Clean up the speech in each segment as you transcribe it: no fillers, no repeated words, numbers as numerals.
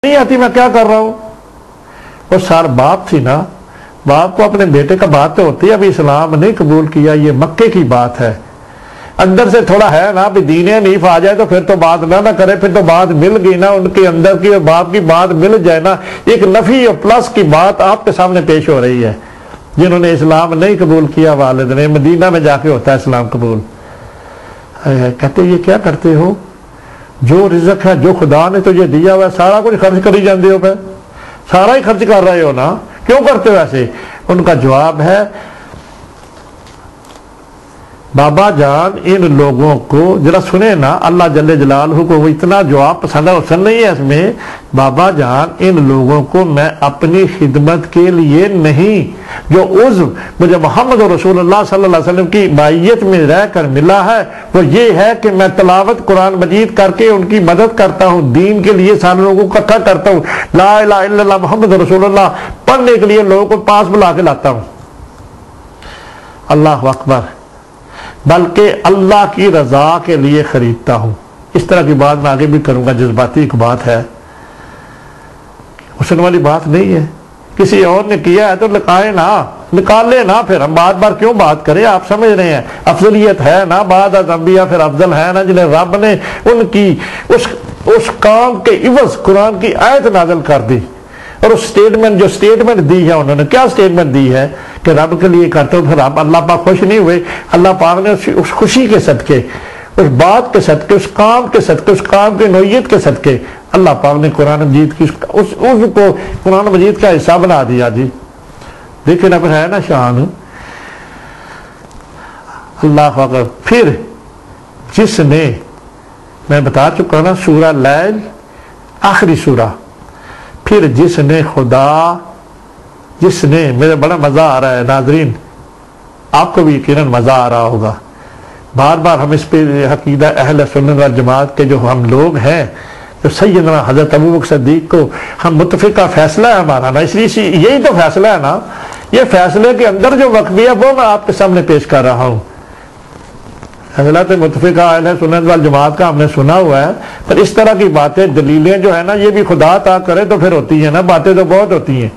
نہیں آتی میں کیا کر رہا ہوں؟ وہ سار باپ تھی نا، باپ کو اپنے بیٹے کا بات تو ہوتی ہے، ابھی اسلام نہیں قبول کیا، یہ مکے کی بات ہے، اندر سے تھوڑا ہے نا، بھی دین حنیف آ جائے تو پھر تو بات نہ کرے، پھر تو بات مل گئی نا، ان کے اندر کی اور باپ کی بات مل جائے نا، ایک نفی اور پلس کی بات آپ کے سامنے پیش ہو رہی ہے۔ جنہوں نے اسلام نہیں قبول کیا والد نے، مدینہ میں جا کے ہوتا ہے اسلام قبول، کہتے یہ کیا کرتے ہو؟ جو رزق ہے، جو خدا نے تجھے دیا ہوا ہے سارا کچھ خرچ کری جاندے ہو، پہ سارا ہی خرچ کر رہے ہو نا، کیوں کرتے ہو ایسے؟ ان کا جواب ہے بابا جان ان لوگوں کو ذرا سنیں نا، اللہ جل جلالہ کو وہ اتنا جواب پسند ہے، حسن نہیں ہے اس میں۔ بابا جان ان لوگوں کو میں اپنی خدمت کے لیے نہیں، جو عضو مجھے محمد رسول اللہ صلی اللہ علیہ وسلم کی مائیت میں رہ کر ملا ہے وہ یہ ہے کہ میں تلاوت قرآن مجید کر کے ان کی مدد کرتا ہوں، دین کے لیے سارے لوگوں کو اکٹھا کرتا ہوں، لا الہ الا اللہ محمد رسول اللہ پڑھنے کے لیے لوگوں کو پاس بلا کے لاتا ہوں۔ اللہ اکبر، بلکہ اللہ کی رضا کے لیے خریدتا ہوں۔ اس طرح کی بات میں آگے بھی کروں گا، جذباتی ایک بات ہے، حسن والی بات نہیں ہے۔ کسی اور نے کیا ہے تو لکھائے نا، نکال لے نا، پھر ہم بار بار کیوں بات کریں؟ آپ سمجھ رہے ہیں افضلیت ہے نا، بعد از انبیاء پھر افضل ہے نا، جنہیں رب نے ان کی اس کام کے عوض قرآن کی آیت نازل کر دی، اور اس سٹیٹمنٹ جو سٹیٹمنٹ دی ہے انہوں نے کیا سٹیٹمنٹ دی ہے کہ رب کے لیے کرتے ہو، پھر آپ اللہ پاک خوش نہیں ہوئے؟ اللہ پاک نے اس خوشی کے صدقے، اس بات کے صدقے، اس کام کے صدقے، اس کام کی نوعیت کے صدقے اللہ پاک نے قرآن مجید کی اس کو قرآن مجید کا حصہ بنا دیا۔ جی دیکھیں نا، پھر ہے نا شان اللہ اکبر۔ پھر جس نے، میں بتا چکا نا سورہ لیل آخری سورہ، پھر جس نے خدا، جس نے، میرے بڑا مزہ آ رہا ہے ناظرین، آپ کو بھی یقیناً مزہ آ رہا ہوگا، بار بار ہم اس پہ عقیدہ اہل سنت والجماعت کے جو ہم لوگ ہیں، جو سیدنا حضرت ابوبکر صدیق کو ہم متفقہ فیصلہ ہے ہمارا نا، اس لیے یہی تو فیصلہ ہے نا، یہ فیصلے کے اندر جو وقت ہے وہ میں آپ کے سامنے پیش کر رہا ہوں۔ حضرت متفقہ اہل سنت والجماعت کا ہم نے سنا ہوا ہے، پر اس طرح کی باتیں، دلیلیں جو ہے نا، یہ بھی خدا عطا کرے تو پھر ہوتی ہیں نا، باتیں تو بہت ہوتی ہیں۔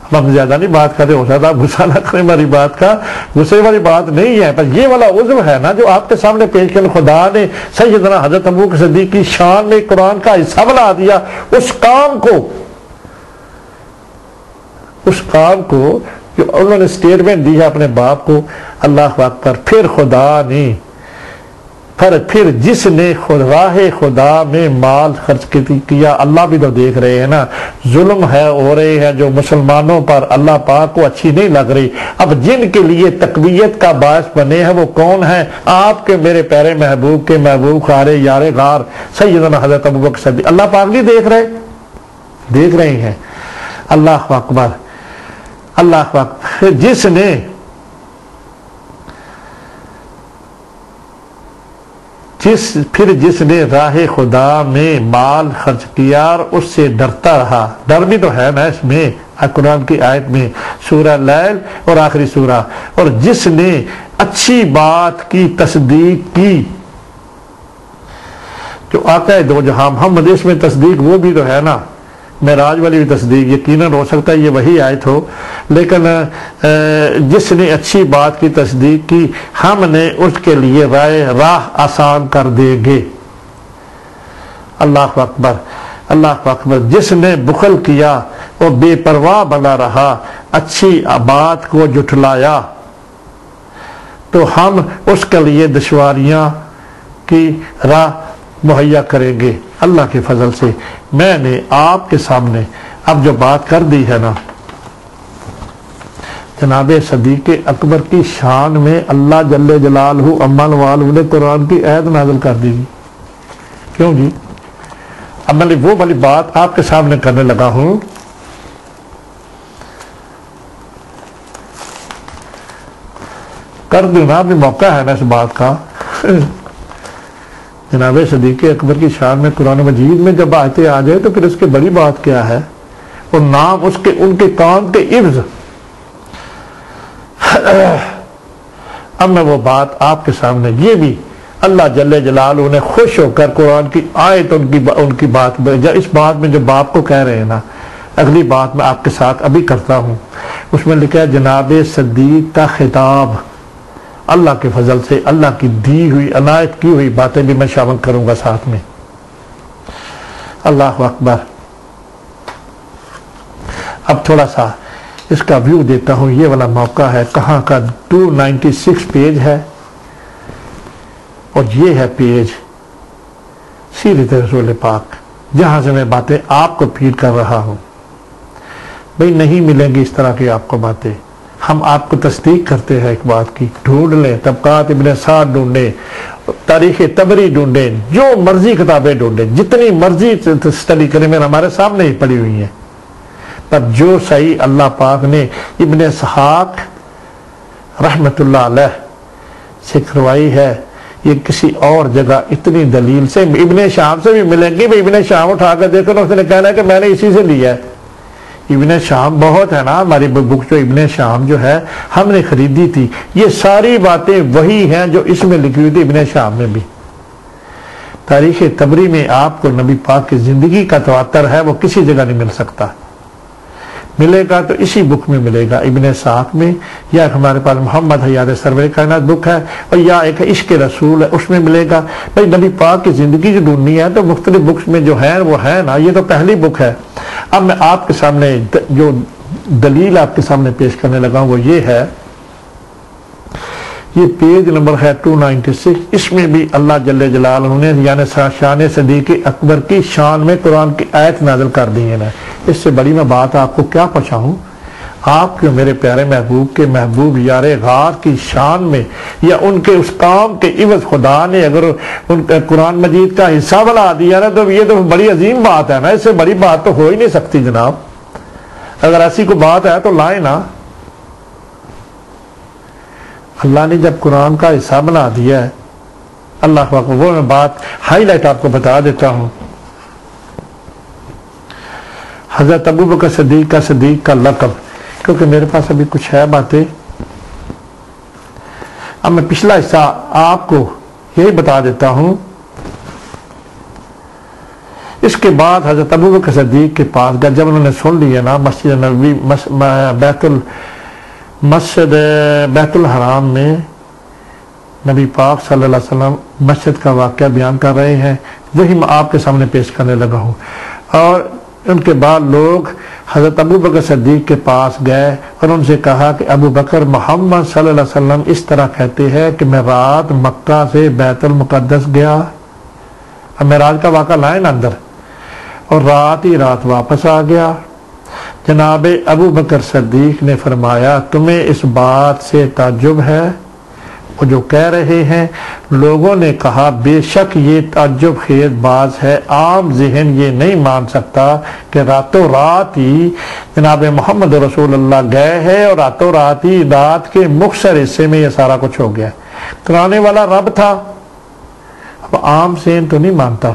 اب ہم زیادہ نہیں بات کرتے، ہو سکتا آپ غصہ نہ کریں ہماری بات کا، غصے والی بات نہیں ہے، پر یہ والا عضو ہے نا جو آپ کے سامنے پیش کر خدا نے سیدنا حضرت ابوبکر صدیق کی شان میں قرآن کا حصہ بنا دیا، اس کام کو جو انہوں نے سٹیٹمنٹ دی ہے اپنے باپ کو، اللہ اکبر۔ پھر خدا نے، پھر جس نے راہ خدا میں مال خرچ کیا، اللہ بھی تو دیکھ رہے ہیں نا، ظلم ہے ہو رہے ہیں جو مسلمانوں پر، اللہ پاک کو اچھی نہیں لگ رہی۔ اب جن کے لیے تقویت کا باعث بنے ہیں وہ کون ہیں؟ آپ کے میرے پیارے محبوب کے محبوب خارے یار غار سیدنا حضرت ابوبکر صدیق۔ اللہ پاک نہیں دیکھ رہے ہیں۔ اللہ اکبر، اللہ اکبر۔ جس نے راہ خدا میں مال خرچ کیا اور اس سے ڈرتا رہا، ڈر بھی تو ہے نا اس میں، قرآن کی آیت میں سورہ لیل اور آخری سورہ، اور جس نے اچھی بات کی تصدیق کی، جو آقا دو جہاں محمد، اس میں تصدیق وہ بھی تو ہے نا، معراج والی بھی تصدیق، یقیناً ہو سکتا ہے یہ وہی آیت ہو، لیکن جس نے اچھی بات کی تصدیق کی ہم نے اس کے لیے راہ آسان کر دیں گے۔ اللہ اکبر، اللہ اکبر۔ جس نے بخل کیا وہ بے پرواہ بنا رہا، اچھی بات کو جھٹلایا تو ہم اس کے لیے دشواریاں کی راہ مہیا کریں گے۔ اللہ کے فضل سے میں نے آپ کے سامنے اب جو بات کر دی ہے نا، جناب صدیق اکبر کی شان میں اللہ جل جلالہ امن والہ نے قرآن کی آیت نازل کر دی۔ کیوں جی؟ اب میں وہ والی بات آپ کے سامنے کرنے لگا ہوں، کر دوں نا، ابھی موقع ہے نا اس بات کا۔ جناب صدیق اکبر کی شان میں قرآن مجید میں جب آیتیں آ جائے تو پھر اس کی بڑی بات کیا ہے؟ اور نام اس کے، ان کے کام کے عوض۔ اب میں وہ بات آپ کے سامنے، یہ بھی اللہ جل جلالہ نے خوش ہو کر قرآن کی آیت ان کی بات اس بات میں جو باپ کو کہہ رہے ہیں نا، اگلی بات میں آپ کے ساتھ ابھی کرتا ہوں، اس میں لکھا ہے جناب صدیق کا خطاب، اللہ کے فضل سے اللہ کی دی ہوئی عنایت کی ہوئی باتیں بھی میں شامل کروں گا ساتھ میں۔ اللہ اکبر۔ اب تھوڑا سا اس کا ویو دیتا ہوں، یہ والا موقع ہے کہاں کا، 296 پیج ہے، اور یہ ہے پیج سیرت رسول پاک، جہاں سے میں باتیں آپ کو فیڈ کر رہا ہوں۔ بھئی نہیں ملیں گی اس طرح کی آپ کو باتیں، ہم آپ کو تصدیق کرتے ہیں ایک بات کی، ڈھونڈ لیں، طبقات ابن سعد ڈھونڈیں، تاریخ طبری ڈھونڈیں، جو مرضی کتابیں ڈھونڈیں، جتنی مرضی اسٹڈی کریں، میں ہمارے سامنے ہی پڑی ہوئی ہیں، پر جو صحیح اللہ پاک نے ابن اسحاق رحمت اللہ علیہ سے کروائی ہے، یہ کسی اور جگہ اتنی دلیل سے ابن شام سے بھی ملیں گی۔ ابن شام اٹھا کر دیکھو نا، اس نے کہنا ہے کہ میں نے اسی سے لیا ہے۔ ابن شام بہت ہے نا، ہماری بک جو ابن شام جو ہے ہم نے خریدی تھی، یہ ساری باتیں وہی ہیں جو اس میں لکھی ہوئی تھی ابن شام میں بھی۔ تاریخ طبری میں آپ کو نبی پاک کی زندگی کا تواتر ہے، وہ کسی جگہ نہیں مل سکتا، ملے گا تو اسی بک میں ملے گا، ابن اسحاق میں، یا ہمارے پاس محمد حیات سرور کائنات بک ہے، اور یا ایک عشق رسول ہے، اس میں ملے گا۔ بھائی نبی پاک کی زندگی جو ڈھونڈنی ہے تو مختلف بکس میں جو ہے وہ ہے نا، یہ تو پہلی بک ہے۔ اب میں آپ کے سامنے جو دلیل آپ کے سامنے پیش کرنے لگا ہوں وہ یہ ہے، یہ پیج نمبر ہے 296، اس میں بھی اللہ جل جلالہ نے یعنی شان صدیق اکبر کی شان میں قرآن کی آیت نازل کر دی ہے نا۔ اس سے بڑی میں بات آپ کو کیا پہنچاؤں، آپ کے میرے پیارے محبوب کے محبوب یار غار کی شان میں، یا ان کے اس کام کے عوض خدا نے اگر ان کا قرآن مجید کا حصہ بنا دیا نا، تو یہ تو بڑی عظیم بات ہے نا، اس سے بڑی بات تو ہو ہی نہیں سکتی جناب۔ اگر ایسی کوئی بات ہے تو لائیں نا۔ اللہ نے جب قرآن کا حصہ بنا دیا ہے، اللہ کو وہ میں بات ہائی لائٹ آپ کو بتا دیتا ہوں۔ حضرت ابوبکر صدیق کا لقب، کیونکہ میرے پاس ابھی کچھ ہے باتیں، اب میں پچھلا حصہ آپ کو یہی بتا دیتا ہوں۔ اس کے بعد حضرت ابوبکر صدیق کے پاس گیا، جب انہوں نے سن لیا نا مسجد نبوی بیت الحرام میں نبی پاک صلی اللہ علیہ وسلم مسجد کا واقعہ بیان کر رہے ہیں، وہی میں آپ کے سامنے پیش کرنے لگا ہوں۔ اور ان کے بعد لوگ حضرت ابوبکر صدیق کے پاس گئے اور ان سے کہا کہ ابو بکر، محمد صلی اللہ علیہ وسلم اس طرح کہتے ہیں کہ میں رات مکہ سے بیت المقدس گیا، اب معراج کا واقعہ لائیں نا اندر، اور رات ہی رات واپس آ گیا۔ جناب ابو بکر صدیق نے فرمایا تمہیں اس بات سے تعجب ہے؟ وہ جو کہہ رہے ہیں، لوگوں نے کہا بے شک یہ تعجب خیز بات ہے، عام ذہن یہ نہیں مان سکتا کہ راتوں رات ہی جناب محمد رسول اللہ گئے ہیں اور راتوں رات ہی رات کے مختصر حصے میں یہ سارا کچھ ہو گیا۔ کرانے والا رب تھا، اب عام ذہن تو نہیں مانتا۔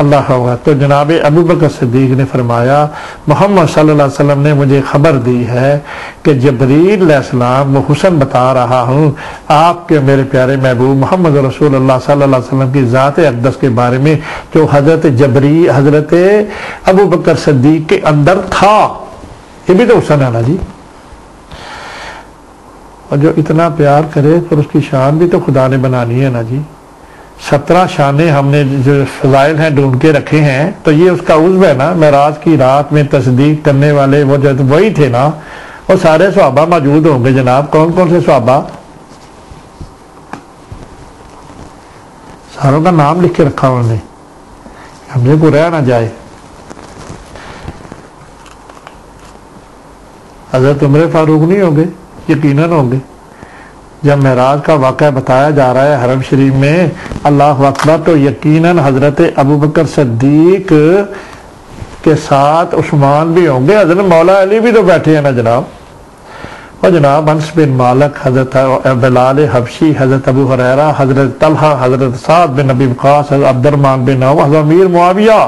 اللہ ہوگا تو جناب ابو بکر صدیق نے فرمایا محمد صلی اللہ علیہ وسلم نے مجھے خبر دی ہے کہ جبریل علیہ السلام وہ حسن بتا رہا ہوں آپ کے میرے پیارے محبوب محمد رسول اللہ صلی اللہ علیہ وسلم کی ذات اقدس کے بارے میں، جو حضرت ابو بکر صدیق کے اندر تھا۔ یہ بھی تو حسن ہے نا جی، اور جو اتنا پیار کرے تو اس کی شان بھی تو خدا نے بنانی ہے نا جی۔ 17 شانیں ہم نے جو فضائل ہیں ڈھونڈ کے رکھے ہیں، تو یہ اس کا عضو ہے نا۔ معراج کی رات میں تصدیق کرنے والے وہ جو وہی تھے نا، وہ سارے صحابہ موجود ہوں گے جناب۔ کون کون سے صحابہ؟ ساروں کا نام لکھ کے رکھا انہوں نے، ہم سے کو رہ نہ جائے۔ حضرت عمر فاروق نہیں ہوں گے؟ یقیناً ہوں گے۔ جب معراج کا واقعہ بتایا جا رہا ہے حرم شریف میں، اللہ اکبر، تو یقیناً حضرت ابوبکر صدیق کے ساتھ عثمان بھی ہوں گے، حضرت مولا علی بھی تو بیٹھے ہیں نا جناب۔ اور جناب انس بن مالک، حضرت بلال حبشی، حضرت ابو ہریرہ، حضرت طلحہ، حضرت سعد بن ابی وقاص، حضرت عبد الرحمن بن عوف، حضرت امیر معاویہ،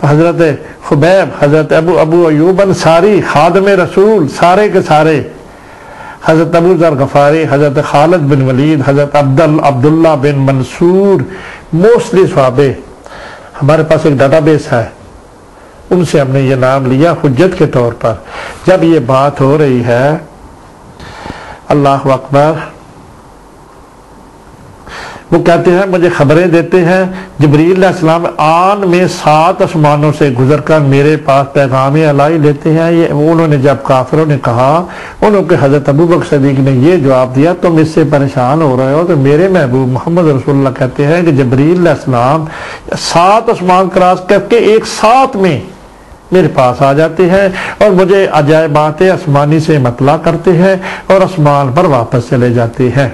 حضرت خبیب، حضرت ابو ایوب انصاری، خادم رسول، سارے کے سارے، حضرت ابو ذر غفاری، حضرت خالد بن ولید، حضرت عبداللہ بن منصور، موسٹلی صحابے. ہمارے پاس ایک ڈاٹا بیس ہے، ان سے ہم نے یہ نام لیا حجت کے طور پر. جب یہ بات ہو رہی ہے، اللہ اکبر، وہ کہتے ہیں مجھے خبریں دیتے ہیں جبریل علیہ السلام آن میں 7 آسمانوں سے گزر کر میرے پاس پیغام الہی لیتے ہیں. یہ انہوں نے جب کافروں نے کہا، انہوں کے حضرت ابوبکر صدیق نے یہ جواب دیا تم اس سے پریشان ہو رہے ہو، تو میرے محبوب محمد رسول اللہ کہتے ہیں کہ جبریل علیہ السلام 7 آسمان کراس کر کے ایک ساتھ میں میرے پاس آ جاتے ہیں اور مجھے عجائبات آسمانی سے مطلع کرتے ہیں اور آسمان پر واپس چلے جاتے ہیں.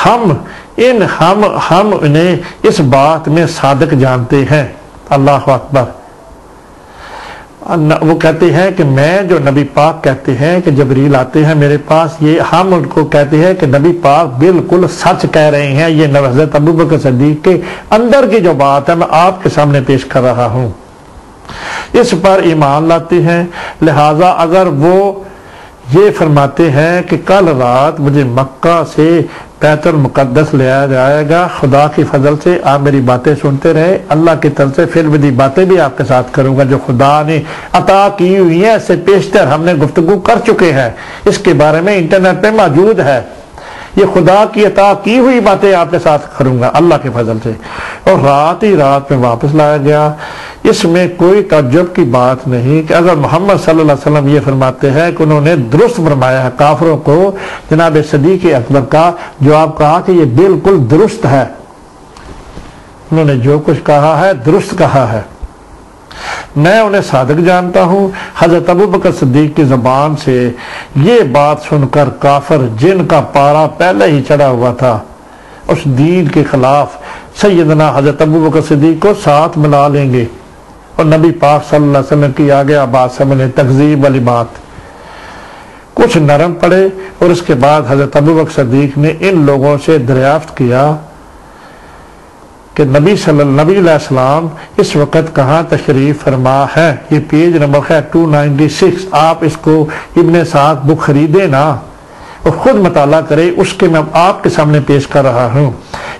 ہم انہیں اس بات میں صادق جانتے ہیں. اللہ اکبر. وہ کہتے ہیں کہ میں جو نبی پاک کہتے ہیں کہ جبریل آتے ہیں میرے پاس، یہ ہم ان کو کہتے ہیں کہ نبی پاک بالکل سچ کہہ رہے ہیں. یہ حضرت ابوبکر صدیق کے اندر کی جو بات ہے میں آپ کے سامنے پیش کر رہا ہوں، اس پر ایمان لاتے ہیں. لہذا اگر وہ یہ فرماتے ہیں کہ کل رات مجھے مکہ سے بیت المقدس لیا جائے گا، خدا کی فضل سے آپ میری باتیں سنتے رہے، اللہ کی طرف سے پھر بھی باتیں بھی آپ کے ساتھ کروں گا جو خدا نے عطا کی ہوئی ہیں. اس سے پیشتر ہم نے گفتگو کر چکے ہیں، اس کے بارے میں انٹرنیٹ پہ موجود ہے. یہ خدا کی عطا کی ہوئی باتیں آپ کے ساتھ کروں گا اللہ کے فضل سے. اور رات ہی رات میں واپس لایا گیا. اس میں کوئی تعجب کی بات نہیں کہ اگر محمد صلی اللہ علیہ وسلم یہ فرماتے ہیں کہ انہوں نے درست فرمایا ہے، کافروں کو جناب صدیق اکبر کا جواب کہا کہ یہ بالکل درست ہے، انہوں نے جو کچھ کہا ہے درست کہا ہے. میں انہیں صادق جانتا ہوں. حضرت ابوبکر صدیق کی زبان سے یہ بات سن کر کافر جن کا پارا پہلے ہی چڑھا ہوا تھا اس دین کے خلاف سیدنا حضرت ابوبکر صدیق کو ساتھ ملا لیں گے، اور نبی پاک صلی اللہ علیہ وسلم کی آگے بات سمجھیں تکذیب والی بات کچھ نرم پڑے. اور اس کے بعد حضرت ابوبکر صدیق نے ان لوگوں سے دریافت کیا کہ نبی علیہ السلام اس وقت کہاں تشریف فرما ہے. یہ پیج نمبر ہے 296. آپ اس کو ابن سعد بک خریدے نا اور خود مطالعہ کرے، اس کے میں آپ کے سامنے پیش کر رہا ہوں.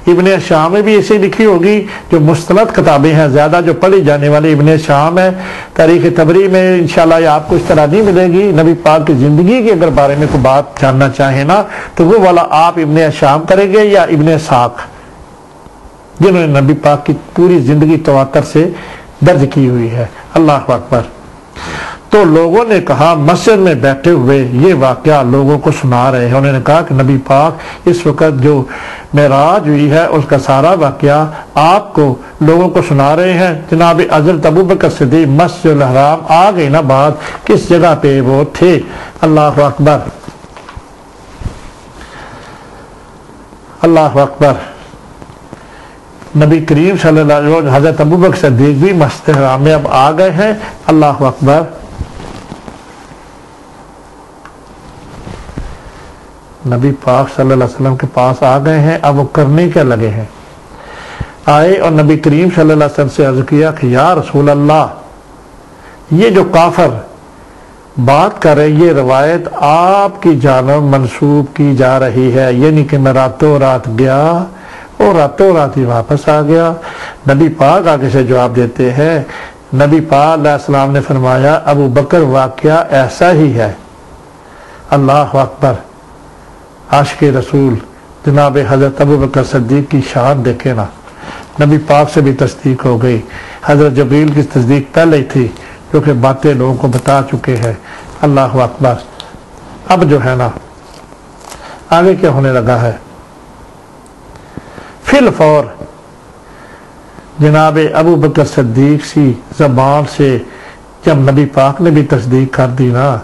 ابن شام میں بھی ایسے لکھی ہوگی، جو مستند کتابیں ہیں زیادہ جو پڑھی جانے والی ابن شام ہے. تاریخ طبری میں انشاءاللہ یہ آپ کو اس طرح نہیں ملے گی. نبی پاک کی زندگی کے اگر بارے میں کوئی بات جاننا چاہیں نا تو وہ والا آپ ابن شام کریں گے یا ابن ساق، جنہوں نے نبی پاک کی پوری زندگی تواتر سے درج کی ہوئی ہے. اللہ اکبر. تو لوگوں نے کہا، مسجد میں بیٹھے ہوئے یہ واقعہ لوگوں کو سنا رہے ہیں. انہوں نے کہا کہ نبی پاک اس وقت جو معراج ہوئی ہے اس کا سارا واقعہ آپ کو لوگوں کو سنا رہے ہیں. جناب حضرت ابوبکر صدیق مسجد الحرام آ گئی نا بات کس جگہ پہ وہ تھے. اللہ اکبر. اللہ اکبر. نبی کریم صلی اللہ علیہ وسلم حضرت ابوبکر صدیق بھی مسجد الحرام میں اب آ گئے ہیں. اللہ اکبر. نبی پاک صلی اللہ علیہ وسلم کے پاس آ گئے ہیں. اب وہ کرنے کیا لگے ہیں؟ آئے اور نبی کریم صلی اللہ علیہ وسلم سے عرض کیا کہ یا رسول اللہ، یہ جو کافر بات کر رہے یہ روایت آپ کی جانب منسوب کی جا رہی ہے، یعنی کہ میں راتوں رات گیا اور راتوں رات ہی واپس آ گیا. نبی پاک آگے سے جواب دیتے ہیں. نبی پاک علیہ السلام نے فرمایا ابو بکر واقعہ ایسا ہی ہے. اللہ اکبر. عاشق رسول جناب حضرت ابوبکر صدیق کی شان دیکھے نا. نبی پاک سے بھی تصدیق ہو گئی. حضرت جبریل کی تصدیق پہلے ہی تھی جو کہ باتیں لوگوں کو بتا چکے ہیں. اللہ اکبر. اب جو ہے نا آگے کیا ہونے لگا ہے، فی الفور جناب ابوبکر صدیق سی زبان سے جب نبی پاک نے بھی تصدیق کر دی نا،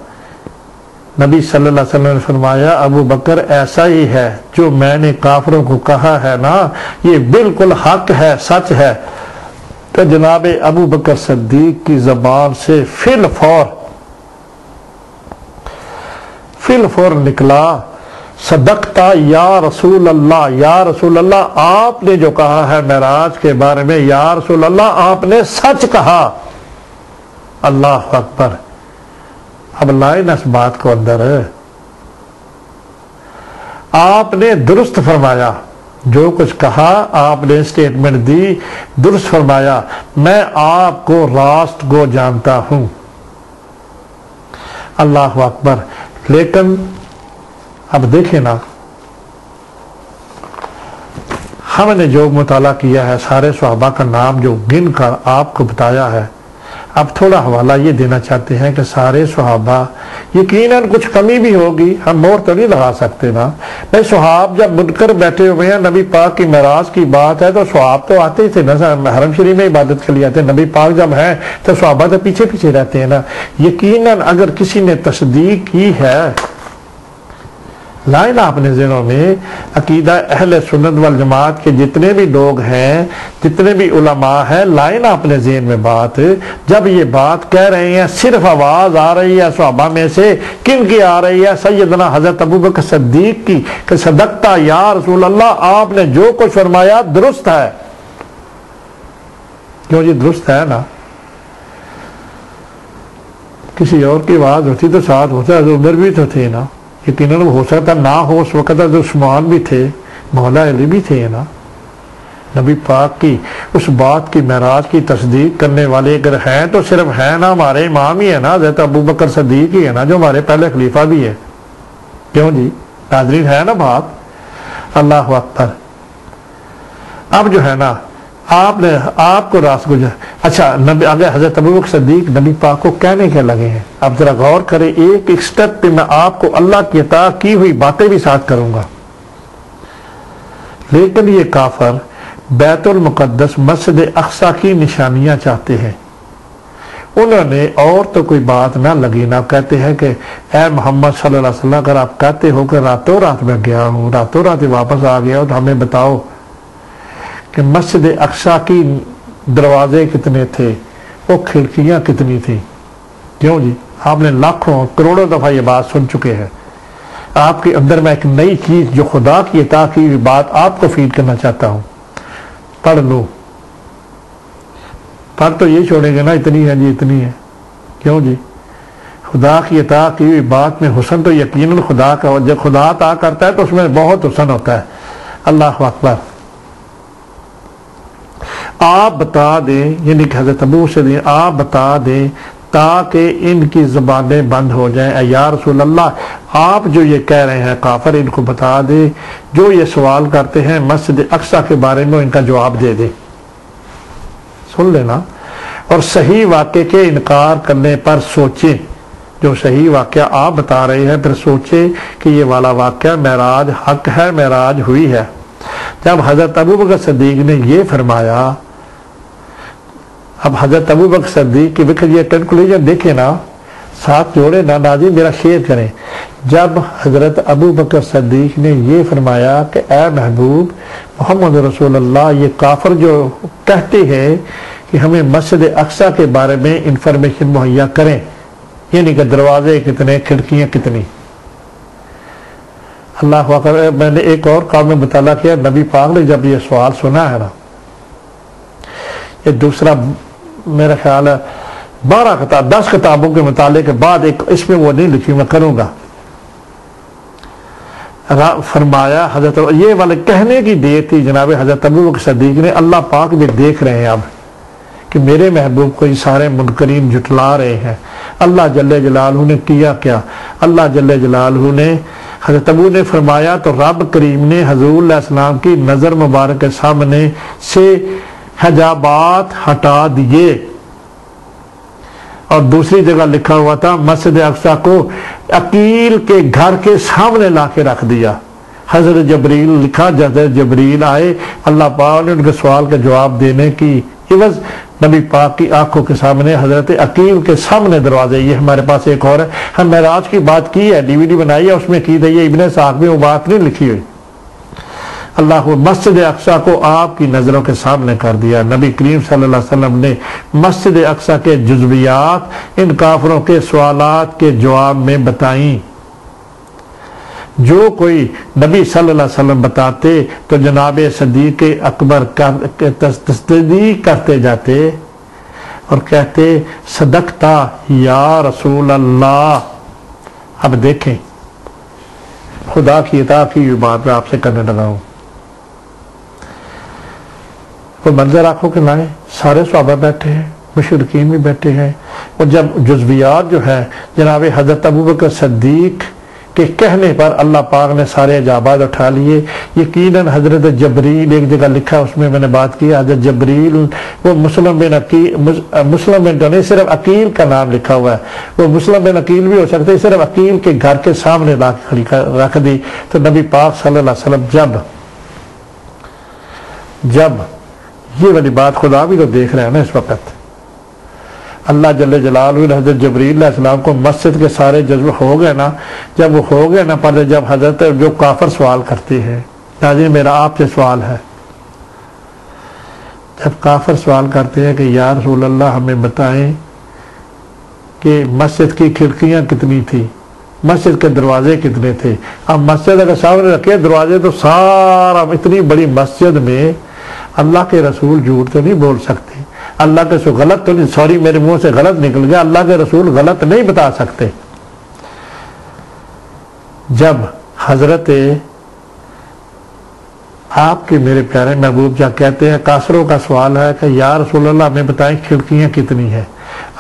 نبی صلی اللہ علیہ وسلم نے فرمایا ابو بکر ایسا ہی ہے جو میں نے کافروں کو کہا ہے نا یہ بالکل حق ہے، سچ ہے. تو جناب ابو بکر صدیق کی زبان سے فی الفور نکلا صدقتا یا رسول اللہ. یا رسول اللہ آپ نے جو کہا ہے معراج کے بارے میں، یا رسول اللہ آپ نے سچ کہا. اللہ اکبر. اب لائن اس بات کو اندر ہے. آپ نے درست فرمایا، جو کچھ کہا آپ نے سٹیٹمنٹ دی درست فرمایا، میں آپ کو راست گو جانتا ہوں۔ اللہ اکبر۔ لیکن اب دیکھیں نا، ہم نے جو مطالعہ کیا ہے سارے صحابہ کا نام جو گن کر آپ کو بتایا ہے، اب تھوڑا حوالہ یہ دینا چاہتے ہیں کہ سارے صحابہ، یقیناً کچھ کمی بھی ہوگی، ہم مور تو نہیں لگا سکتے نا بھائی۔ صحاب جب مل کر بیٹھے ہوئے ہیں، نبی پاک کی معراج کی بات ہے تو صحاب تو آتے ہی تھے نا، حرم شریف میں عبادت کے لیے آتے ہیں۔ نبی پاک جب ہیں تو صحابہ تو پیچھے پیچھے رہتے ہیں نا۔ یقیناً اگر کسی نے تصدیق کی ہے، لائن اپنے ذہنوں میں عقیدہ اہل سنت والجماعت کے جتنے بھی لوگ ہیں، جتنے بھی علماء ہیں، لائن اپنے ذہن میں بات، جب یہ بات کہہ رہے ہیں صرف آواز آ رہی ہے صحابہ میں سے، کن کی آ رہی ہے؟ سیدنا حضرت ابوبکر صدیق کی، کہ صدقتا یا رسول اللہ، آپ نے جو کچھ فرمایا درست ہے۔ کیوں جی درست ہے نا؟ کسی اور کی آواز ہوتی تو ساتھ ہوتا، عمر بھی تو تھے نا، یقیناً ہو سکتا نہ ہو اس وقت عثمان بھی تھے، مولا علی بھی تھے نا۔ نبی پاک کی اس بات کی معراج کی تصدیق کرنے والے اگر ہیں تو صرف ہیں نا ہمارے امام ہی ہے نا، حضرت ابوبکر صدیق ہی ہے نا، جو ہمارے پہلے خلیفہ بھی ہے۔ کیوں جی ناظرین، ہے نا بات؟ اللہ اکبر۔ اب جو ہے نا آپ کو راست گزر، اچھا نبی آگے حضرت ابوبکر صدیق نبی پاک کو کہنے کے لگے ہیں۔ اب ذرا غور کریں، ایک ایک سٹیپ پہ میں آپ کو اللہ کی عطا کی ہوئی باتیں بھی ساتھ کروں گا۔ لیکن یہ کافر بیت المقدس مسجد اقصی کی نشانیاں چاہتے ہیں۔ انہوں نے اور تو کوئی بات نہ لگی، نہ کہتے ہیں کہ اے محمد صلی اللہ علیہ وسلم، اگر آپ کہتے ہو کہ راتوں رات میں گیا ہوں، راتوں رات واپس آ گیا ہو، تو ہمیں بتاؤ کہ مسجد اقصی کی دروازے کتنے تھے، وہ کھڑکیاں کتنی تھی۔ کیوں جی؟ آپ نے لاکھوں کروڑوں دفعہ یہ بات سن چکے ہیں۔ آپ کے اندر میں ایک نئی چیز جو خدا کی عطا کی ہوئی بات آپ کو فیڈ کرنا چاہتا ہوں، پڑھ لو۔ پڑھ تو یہ چھوڑیں گے نا اتنی ہے جی اتنی ہے، کیوں جی؟ خدا کی عطا کی ہوئی بات میں حسن تو یقیناً خدا کا، جب خدا عطا کرتا ہے تو اس میں بہت حسن ہوتا ہے۔ اللہ اکبر۔ آپ بتا دیں، یعنی کہ حضرت ابو سے دیں، آپ بتا دیں تاکہ ان کی زبانیں بند ہو جائیں۔ اے یا رسول اللہ، آپ جو یہ کہہ رہے ہیں کافر، ان کو بتا دیں، جو یہ سوال کرتے ہیں مسجد اقصی کے بارے میں ان کا جواب دے دیں۔ سن لینا، اور صحیح واقعے کے انکار کرنے پر سوچیں۔ جو صحیح واقعہ آپ بتا رہے ہیں پھر سوچیں کہ یہ والا واقعہ معراج حق ہے، معراج ہوئی ہے۔ جب حضرت ابوبکر صدیق نے یہ فرمایا، اب حضرت ابوبکر صدیق کی وقت یہ کنکلوژن دیکھیں نا، ساتھ جوڑے نا ناظرین، میرا شیئر کریں۔ جب حضرت ابوبکر صدیق نے یہ فرمایا کہ اے محبوب محمد رسول اللہ، یہ کافر جو کہتے ہیں کہ ہمیں مسجد اقصی کے بارے میں انفارمیشن مہیا کریں، یعنی کہ دروازے کتنے، کھڑکیاں کتنی۔ اللہ اکبر۔ میں نے ایک اور کام میں مطالعہ کیا، نبی پاک نے جب یہ سوال سنا ہے نا، یہ دوسرا میرا خیال ہے 10 کتابوں کے مطالعے کے بعد ایک اس میں وہ نہیں لکھی، میں کروں گا۔ فرمایا حضرت، یہ والے کہنے کی دیر تھی جناب حضرت ابوبکر صدیق نے، اللہ پاک بھی دیکھ رہے ہیں اب کہ میرے محبوب کو یہ سارے منکرین جھٹلا رہے ہیں۔ اللہ جل جلالہ نے کیا کیا؟ اللہ جل جلالہ نے، حضرت ابو نے فرمایا تو رب کریم نے حضور علیہ السلام کی نظر مبارک کے سامنے سے حجابات ہٹا دیے، اور دوسری جگہ لکھا ہوا تھا مسجد اقصی کو عقیل کے گھر کے سامنے لا کے رکھ دیا۔ حضرت جبریل لکھا، حضرت جبریل آئے، اللہ پاک نے ان کے سوال کا جواب دینے کی عوض نبی پاک کی آنکھوں کے سامنے حضرت عقیل کے سامنے دروازے۔ یہ ہمارے پاس ایک اور ہے، ہم معراج کی بات کی ہے، ڈی وی ڈی بنائی ہے، اس میں کی گئی ہے، ابن اسحاق میں وہ بات نہیں لکھی ہوئی۔ اللہ مسجد اقصی کو آپ کی نظروں کے سامنے کر دیا۔ نبی کریم صلی اللہ علیہ وسلم نے مسجد اقصی کے جزویات ان کافروں کے سوالات کے جواب میں بتائیں۔ جو کوئی نبی صلی اللہ علیہ وسلم بتاتے تو جناب صدیق اکبر تصدیق کرتے جاتے اور کہتے صدقتا یا رسول اللہ۔ اب دیکھیں خدا کی اطاعت کی بات میں آپ سے کرنے لگا ہوں۔ وہ منظر آنکھوں کے لائے، سارے صحابہ بیٹھے ہیں، مشرکین بھی بیٹھے ہیں، اور جب جزویات جو ہے جناب حضرت ابوبکر صدیق کے کہنے پر اللہ پاک نے سارے اجابات اٹھا لیے۔ یقیناً حضرت جبریل، ایک جگہ لکھا اس میں نے بات کی، حضرت جبریل وہ مسلم بن تو نہیں، صرف عقیل کا نام لکھا ہوا ہے، وہ مسلم بن عقیل بھی ہو سکتے ہیں، صرف عقیل کے گھر کے سامنے لا کے کھڑی رکھ دی۔ تو نبی پاک صلی اللہ علیہ وسلم جب یہ والی بات خدا بھی تو دیکھ رہے ہیں نا اس وقت، اللہ جل جلالہ نے حضرت جبریل علیہ السلام کو مسجد کے سارے جذب ہو گئے نا، جب وہ ہو گئے نا، پر جب حضرت جو کافر سوال کرتے ہیں، ناظرین میرا آپ سے سوال ہے، جب کافر سوال کرتے ہیں کہ یا رسول اللہ ہمیں بتائیں کہ مسجد کی کھڑکیاں کتنی تھی، مسجد کے دروازے کتنے تھے، اب مسجد اگر سامنے رکھے دروازے تو سارا اتنی بڑی مسجد میں اللہ کے رسول جھوٹ تو نہیں بول سکتے، اللہ کے رسول غلط تو نہیں، سوری میرے منہ سے غلط نکل گیا، اللہ کے رسول غلط نہیں بتا سکتے۔ جب حضرت آپ کے میرے پیارے محبوب جا کہتے ہیں، کافروں کا سوال ہے کہ یا رسول اللہ ہمیں بتائیں کھڑکیاں کتنی ہیں،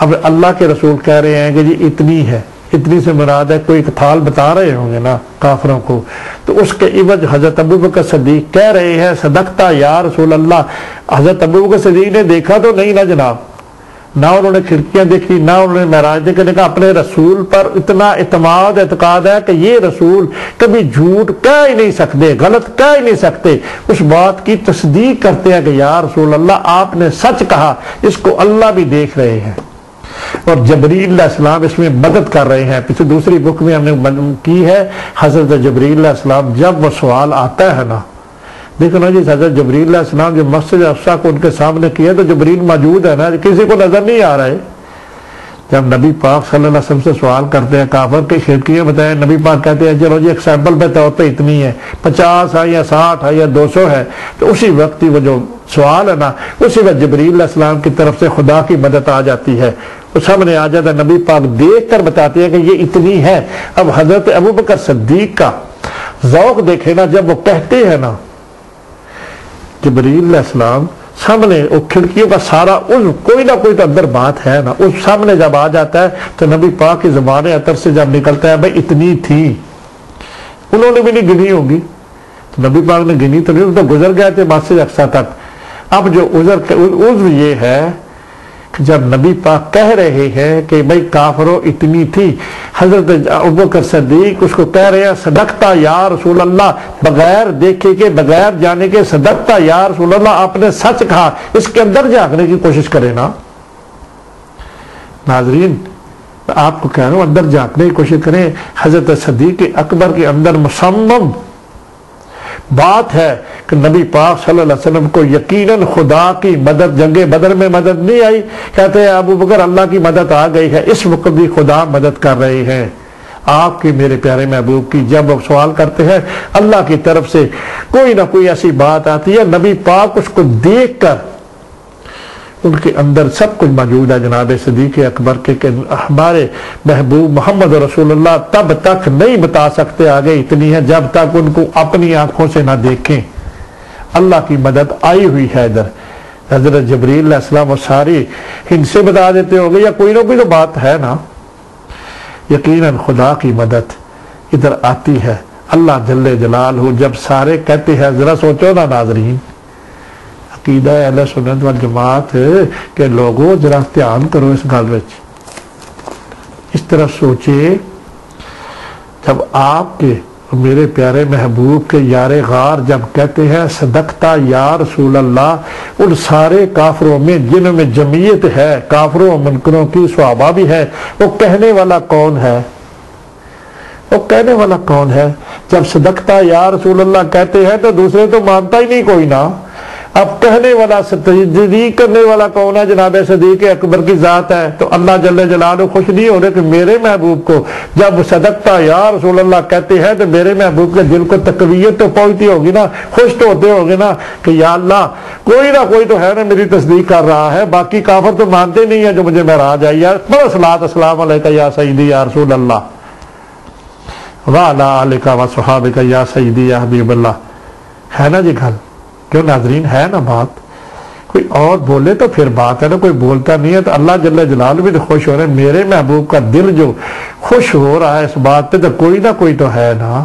اب اللہ کے رسول کہہ رہے ہیں کہ جی اتنی ہے، اتنی سے مراد ہے کوئی تھال بتا رہے ہوں گے نا کافروں کو، تو اس کے عوض حضرت ابوبکر صدیق کہہ رہے ہیں صدقتا یا رسول اللہ۔ حضرت ابوبکر صدیق نے دیکھا تو نہیں نا جناب، نہ انہوں نے کھڑکیاں دیکھی، نہ انہوں نے معراج دیکھا، کہا اپنے رسول پر اتنا اعتقاد ہے کہ یہ رسول کبھی جھوٹ کہہ ہی نہیں سکتے، غلط کہہ ہی نہیں سکتے، اس بات کی تصدیق کرتے ہیں کہ یا رسول اللہ آپ نے سچ کہا، اس کو اللہ بھی دیکھ رہے ہیں۔ اور جبریل علیہ السلام اس میں مدد کر رہے ہیں، پچھے دوسری بک میں ہم نے کی ہے، حضرت جبریل علیہ السلام جب وہ سوال آتا ہے نا، دیکھو نا جی حضرت جبریل علیہ السلام جو مسجد افسا کو ان کے سامنے کیا تو جبریل موجود ہے نا، کسی کو نظر نہیں آ رہا ہے۔ جب نبی پاک صلی اللہ علیہ وسلم سے سوال کرتے ہیں کافر کی کھڑکیاں بتائیں، نبی پاک کہتے ہیں چلو جی ایک سیمپل پہ طور پہ اتنی ہے، 50 ہے یا 60 ہے یا 200 ہے، تو اسی وقت ہی وہ جو سوال ہے نا، اسی وقت جبریل علیہ السلام کی طرف سے خدا کی مدد آ جاتی ہے، وہ سامنے آ جاتا ہے، نبی پاک دیکھ کر بتاتے ہیں کہ یہ اتنی ہے۔ اب حضرت ابوبکر صدیق کا ذوق دیکھے نا، جب وہ کہتے ہیں نا جبریل علیہ السلام سامنے، وہ کھڑکیوں کا سارا کوئی نہ کوئی تو اندر بات ہے نا، اس سامنے جب آ جاتا ہے تو نبی پاک کی زبان عطر سے جب نکلتا ہے بھائی اتنی تھی، انہوں نے بھی نہیں گنی ہوگی، تو نبی پاک نے گنی تو نہیں، تو گزر گئے تھے مسجد اقصی تک۔ اب جو عذر یہ ہے کہ جب نبی پاک کہہ رہے ہیں کہ بھائی کافروں اتنی تھی، حضرت ابوبکر صدیق اس کو کہہ رہے ہیں صدقتا یا رسول اللہ، بغیر دیکھے کے بغیر جانے کے صدقتا یا رسول اللہ، آپ نے سچ کہا، اس کے اندر جھانکنے کی کوشش کرے نا ناظرین، آپ کو کہہ رہا ہوں اندر جھانکنے کی کوشش کریں۔ حضرت صدیق اکبر کے اندر مصمم بات ہے کہ نبی پاک صلی اللہ علیہ وسلم کو یقیناً خدا کی مدد، جنگ بدر میں مدد نہیں آئی، کہتے ہیں ابو بکر اللہ کی مدد آ گئی ہے، اس وقت بھی خدا مدد کر رہے ہیں آپ کی میرے پیارے محبوب کی۔ جب وہ سوال کرتے ہیں اللہ کی طرف سے کوئی نہ کوئی ایسی بات آتی ہے، نبی پاک اس کو دیکھ کر ان کے اندر سب کچھ موجود ہے جناب صدیق اکبر کے کہ ہمارے محبوب محمد رسول اللہ تب تک نہیں بتا سکتے آگے اتنی ہے جب تک ان کو اپنی آنکھوں سے نہ دیکھیں۔ اللہ کی مدد آئی ہوئی ہے ادھر، حضرت جبریل علیہ السلام وہ ساری ان سے بتا دیتے ہو گے یا کوئی نہ کوئی تو بات ہے نا، یقیناً خدا کی مدد ادھر آتی ہے۔ اللہ جل جلالہ جب سارے کہتے ہیں، ذرا سوچو نا ناظرین، عقیدہ اہل سنت والجماعت کہ لوگوں ذرا دھیان کرو اس گل وچ، اس طرح سوچے جب آپ کے میرے پیارے محبوب کے یار غار جب کہتے ہیں صدقتا یا رسول اللہ، ان سارے کافروں میں جنہوں میں جمعیت ہے، کافروں و منکروں کی صحابہ بھی ہے، وہ کہنے والا کون ہے؟ وہ کہنے والا کون ہے؟ جب صدقتا یا رسول اللہ کہتے ہیں تو دوسرے تو مانتا ہی نہیں کوئی نا، اب کہنے والا تصدیق کرنے والا کون ہے؟ جناب صدیق اکبر کی ذات ہے۔ تو اللہ جل جلالہ خوش نہیں ہو رہے کہ میرے محبوب کو جب صدقتا یا رسول اللہ کہتے ہیں تو میرے محبوب کے دل کو تقویت تو پہنچتی ہوگی نا، خوش تو ہوتے ہوگے نا کہ یا اللہ کوئی نہ کوئی تو ہے نا میری تصدیق کر رہا ہے، باقی کافر تو مانتے نہیں ہیں جو مجھے معراج آئی ہے، بڑا صلاۃ السلام علیکہ یا سیدی یا رسول اللہ۔ وعلی آلک و صحابک یا سیدی یا حبیب اللہ. ہے نا جی گل؟ کیوں ناظرین، ہے نا بات؟ کوئی اور بولے تو پھر بات ہے نا، کوئی بولتا نہیں ہے تو اللہ جل جلالہ بھی تو خوش ہو رہے ہیں. میرے محبوب کا دل جو خوش ہو رہا ہے اس بات پہ، تو کوئی نہ کوئی تو ہے نا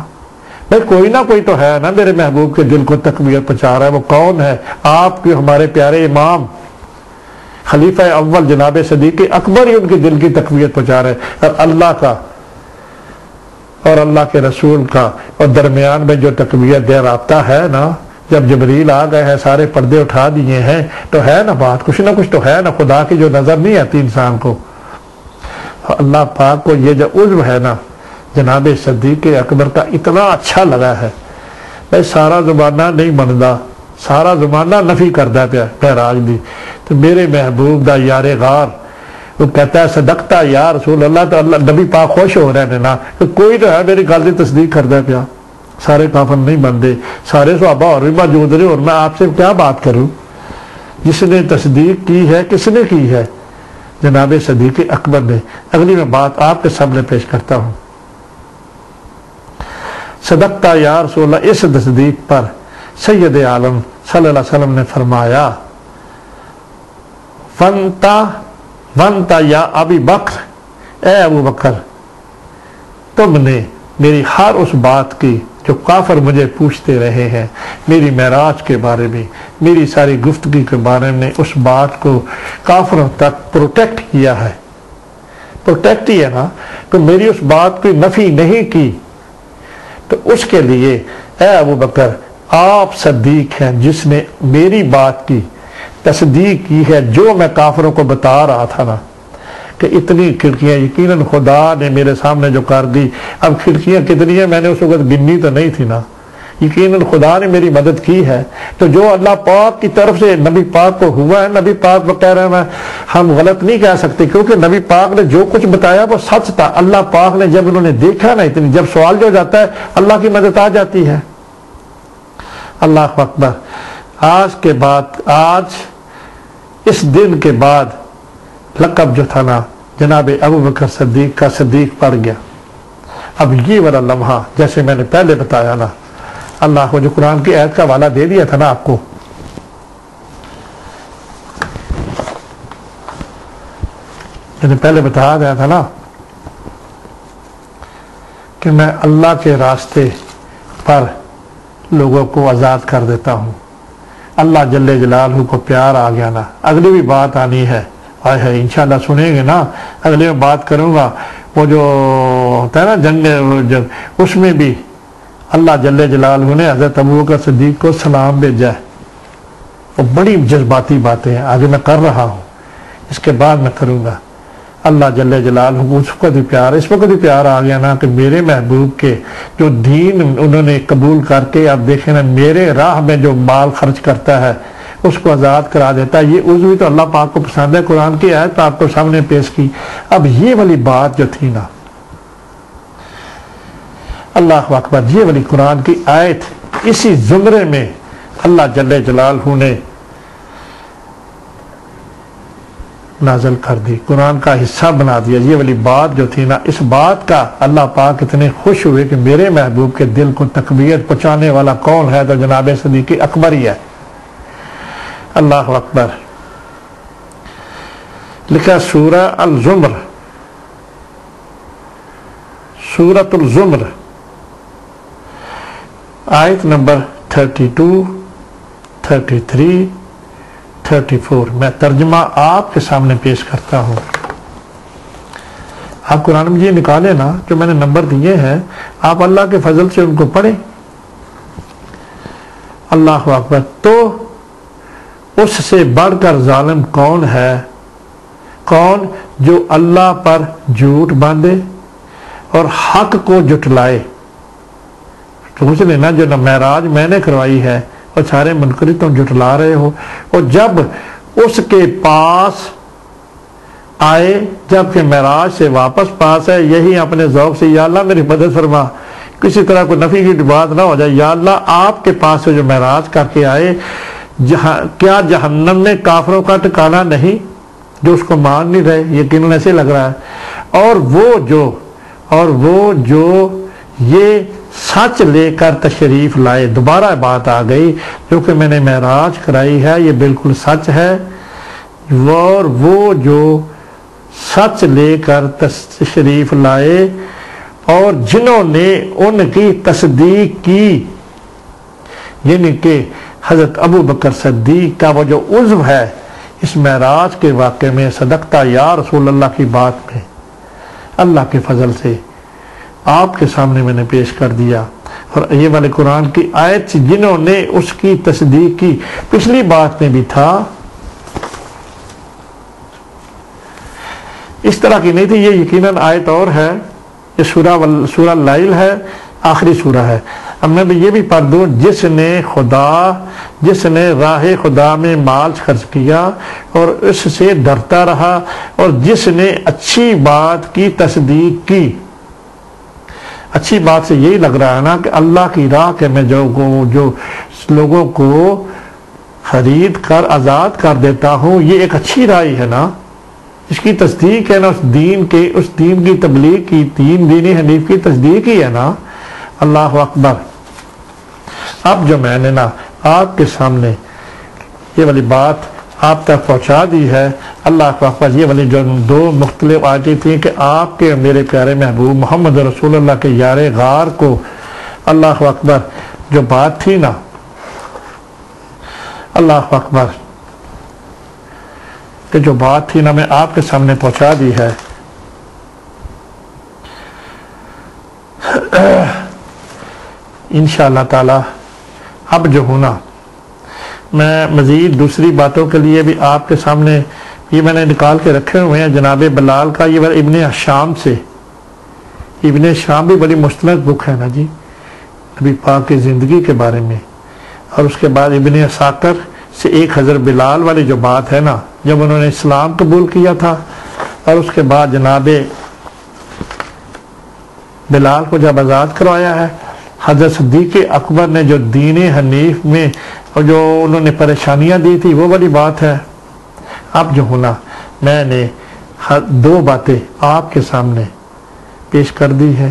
بھائی، کوئی نہ کوئی تو ہے نا میرے محبوب کے دل کو تقویت پہنچا رہا ہے. وہ کون ہے؟ آپ کے ہمارے پیارے امام خلیفہ اول جناب صدیق اکبر ہی ان کے دل کی تقویت پہنچا رہے ہیں. اور اللہ کا اور اللہ کے رسول کا اور درمیان میں جو تقویت دے رابطہ ہے نا، جب جبریل آ گئے ہیں، سارے پردے اٹھا دیے ہیں، تو ہے نا بات، کچھ نہ کچھ تو ہے نا. خدا کی جو نظر نہیں آتی انسان کو، اللہ پاک کو یہ جو عضو ہے نا جناب صدیق اکبر کا اتنا اچھا لگا ہے. بھائی سارا زمانہ نہیں مندا، سارا زمانہ نفی کردا پیا معراج دی، تو میرے محبوب دا یار غار وہ کہتا ہے صدقتا یا رسول اللہ، تو اللہ نبی پاک خوش ہو رہے ہیں نا کہ کوئی تو ہے میری گل کی تصدیق کردا پیا. سارے کافر نہیں بنتے، سارے صحابہ اور بھی موجود رہے، اور میں آپ سے کیا بات کروں؟ جس نے تصدیق کی ہے، کس نے کی ہے؟ جناب صدیق اکبر نے. اگلی میں بات آپ کے سامنے پیش کرتا ہوں. صدقتا یا رسول اللہ، اس تصدیق پر سید عالم صلی اللہ علیہ وسلم نے فرمایا ونتا یا ابی بکر، اے ابو بکر، تم نے میری ہر اس بات کی جو کافر مجھے پوچھتے رہے ہیں، میری معراج کے بارے میں، میری ساری گفتگی کے بارے میں، اس بات کو کافروں تک پروٹیکٹ کیا ہے. پروٹیکٹ ہی ہے نا، تو میری اس بات کی نفی نہیں کی. تو اس کے لیے اے ابو بکر، آپ صدیق ہیں جس نے میری بات کی تصدیق کی ہے، جو میں کافروں کو بتا رہا تھا نا کہ اتنی کھڑکیاں یقیناً خدا نے میرے سامنے جو کر دی. اب کھڑکیاں کتنی ہیں میں نے اس وقت گنی تو نہیں تھی نا، یقیناً خدا نے میری مدد کی ہے. تو جو اللہ پاک کی طرف سے نبی پاک کو ہوا ہے، نبی پاک کو کہہ رہے ہیں، ہم غلط نہیں کہہ سکتے، کیونکہ نبی پاک نے جو کچھ بتایا وہ سچ تھا. اللہ پاک نے جب انہوں نے دیکھا نا اتنی، جب سوال جو جاتا ہے اللہ کی مدد آ جاتی ہے. اللہ اکبر. آج کے بعد، آج اس دن کے بعد لقب جو تھا نا جناب ابو بکر صدیق کا، صدیق پڑ گیا. اب یہ والا لمحہ جیسے میں نے پہلے بتایا نا، اللہ کو جو قرآن کی آیت کا حوالہ دے دیا تھا نا آپ کو، میں نے پہلے بتایا گیا تھا نا کہ میں اللہ کے راستے پر لوگوں کو آزاد کر دیتا ہوں. اللہ جل جلالہ کو پیار آ گیا نا. اگلی بھی بات آنی ہے، آئے ہے انشاءاللہ سنیں گے نا. اگلی میں بات کروں گا وہ جو ہوتا ہے نا جنگ، اس میں بھی اللہ جل جلالہ نے حضرت ابوبکر صدیق کو سلام بھیجا ہے. وہ بڑی جذباتی باتیں ہیں، آگے میں کر رہا ہوں، اس کے بعد میں کروں گا. اللہ جل جلالہ اس وقت بھی پیار، اس وقت بھی پیار آ گیا نا کہ میرے محبوب کے جو دین انہوں نے قبول کر کے، اب دیکھیں نا میرے راہ میں جو مال خرچ کرتا ہے اس کو آزاد کرا دیتا ہے. یہ عضو تو اللہ پاک کو پسند ہے. قرآن کی آیت تو آپ کو سامنے پیش کی. اب یہ والی بات جو تھی نا، اللہ اکبر، یہ والی قرآن کی آیت اسی زمرے میں اللہ جل جلالہ نے نازل کر دی، قرآن کا حصہ بنا دیا. یہ والی بات جو تھی نا، اس بات کا اللہ پاک اتنے خوش ہوئے کہ میرے محبوب کے دل کو تقویت پہنچانے والا کون ہے؟ تو جناب صدیق اکبر ہی ہے. اللہ اکبر. لکھا سورہ الزمر، سورۃ الزمر، آیت نمبر 32، 33، 34. میں ترجمہ آپ کے سامنے پیش کرتا ہوں. آپ قرآن میں یہ نکالے نا جو میں نے نمبر دیے ہیں، آپ اللہ کے فضل سے ان کو پڑھیں. اللہ اکبر. تو اس سے بڑھ کر ظالم کون ہے؟ کون؟ جو اللہ پر جھوٹ باندھے اور حق کو جھٹلائے. سوچ لینا، جو معراج میں نے کروائی ہے اور سارے منکر تم جھٹلا رہے ہو، اور جب اس کے پاس آئے، جب کہ معراج سے واپس پاس ہے، یہی اپنے ذوق سے یا اللہ میری مدد فرما، کسی طرح کوئی نفی کی بات نہ ہو جائے. یا اللہ آپ کے پاس سے جو معراج کر کے آئے، کیا جہنم میں کافروں کا ٹھکانہ نہیں جو اس کو مان نہیں رہے؟ یقیناً ایسے لگ رہا ہے. اور وہ جو یہ سچ لے کر تشریف لائے. دوبارہ بات آ گئی جو کہ میں نے معراج کرائی ہے یہ بالکل سچ ہے. اور وہ جو سچ لے کر تشریف لائے اور جنہوں نے ان کی تصدیق کی، یعنی کہ حضرت ابو بکر صدیق کا وہ جو عضو ہے اس معراج کے واقعے میں، صدقتا یا رسول اللہ کی بات میں اللہ کے فضل سے آپ کے سامنے میں نے پیش کر دیا. اور یہ والے قرآن کی آیت جنہوں نے اس کی تصدیق کی، پچھلی بات میں بھی تھا اس طرح کی نہیں تھی. یہ یقیناً آیت اور ہے، یہ سورہ اللیل ہے، آخری سورہ ہے. اب میں بھی یہ بھی پڑھ دوں، جس نے راہ خدا میں مال خرچ کیا اور اس سے ڈرتا رہا اور جس نے اچھی بات کی تصدیق کی. اچھی بات سے یہی لگ رہا ہے نا کہ اللہ کی راہ کے میں جو لوگوں کو خرید کر آزاد کر دیتا ہوں، یہ ایک اچھی رائے ہے نا، اس کی تصدیق ہے نا، اس دین کی تبلیغ کی، دین حنیف کی تصدیق ہی ہے نا. اللہ اکبر. اب جو میں نے نا آپ کے سامنے یہ والی بات آپ تک پہنچا دی ہے، اللہ اکبر. یہ والی جو دو مختلف آیتیں تھیں کہ آپ کے میرے پیارے محبوب محمد رسول اللہ کے یار غار کو، اللہ اکبر، جو بات تھی نا، اللہ اکبر، کہ جو بات تھی نا میں آپ کے سامنے پہنچا دی ہے. انشاءاللہ تعالی اب جو ہونا میں مزید دوسری باتوں کے لیے بھی آپ کے سامنے یہ میں نے نکال کے رکھے ہوئے ہیں. جناب بلال کا یہ ابن شام سے، ابن شام بھی بڑی مستند بک ہے نا جی نبی پاک کی زندگی کے بارے میں. اور اس کے بعد ابن عساکر سے ایک حضرت بلال والی جو بات ہے نا، جب انہوں نے اسلام قبول کیا تھا اور اس کے بعد جناب بلال کو جب آزاد کروایا ہے، حضرت صدیق اکبر نے جو دین حنیف میں اور جو انہوں نے پریشانیاں دی تھی وہ والی بات ہے. اب جو ہونا میں نے دو باتیں آپ کے سامنے پیش کر دی ہے.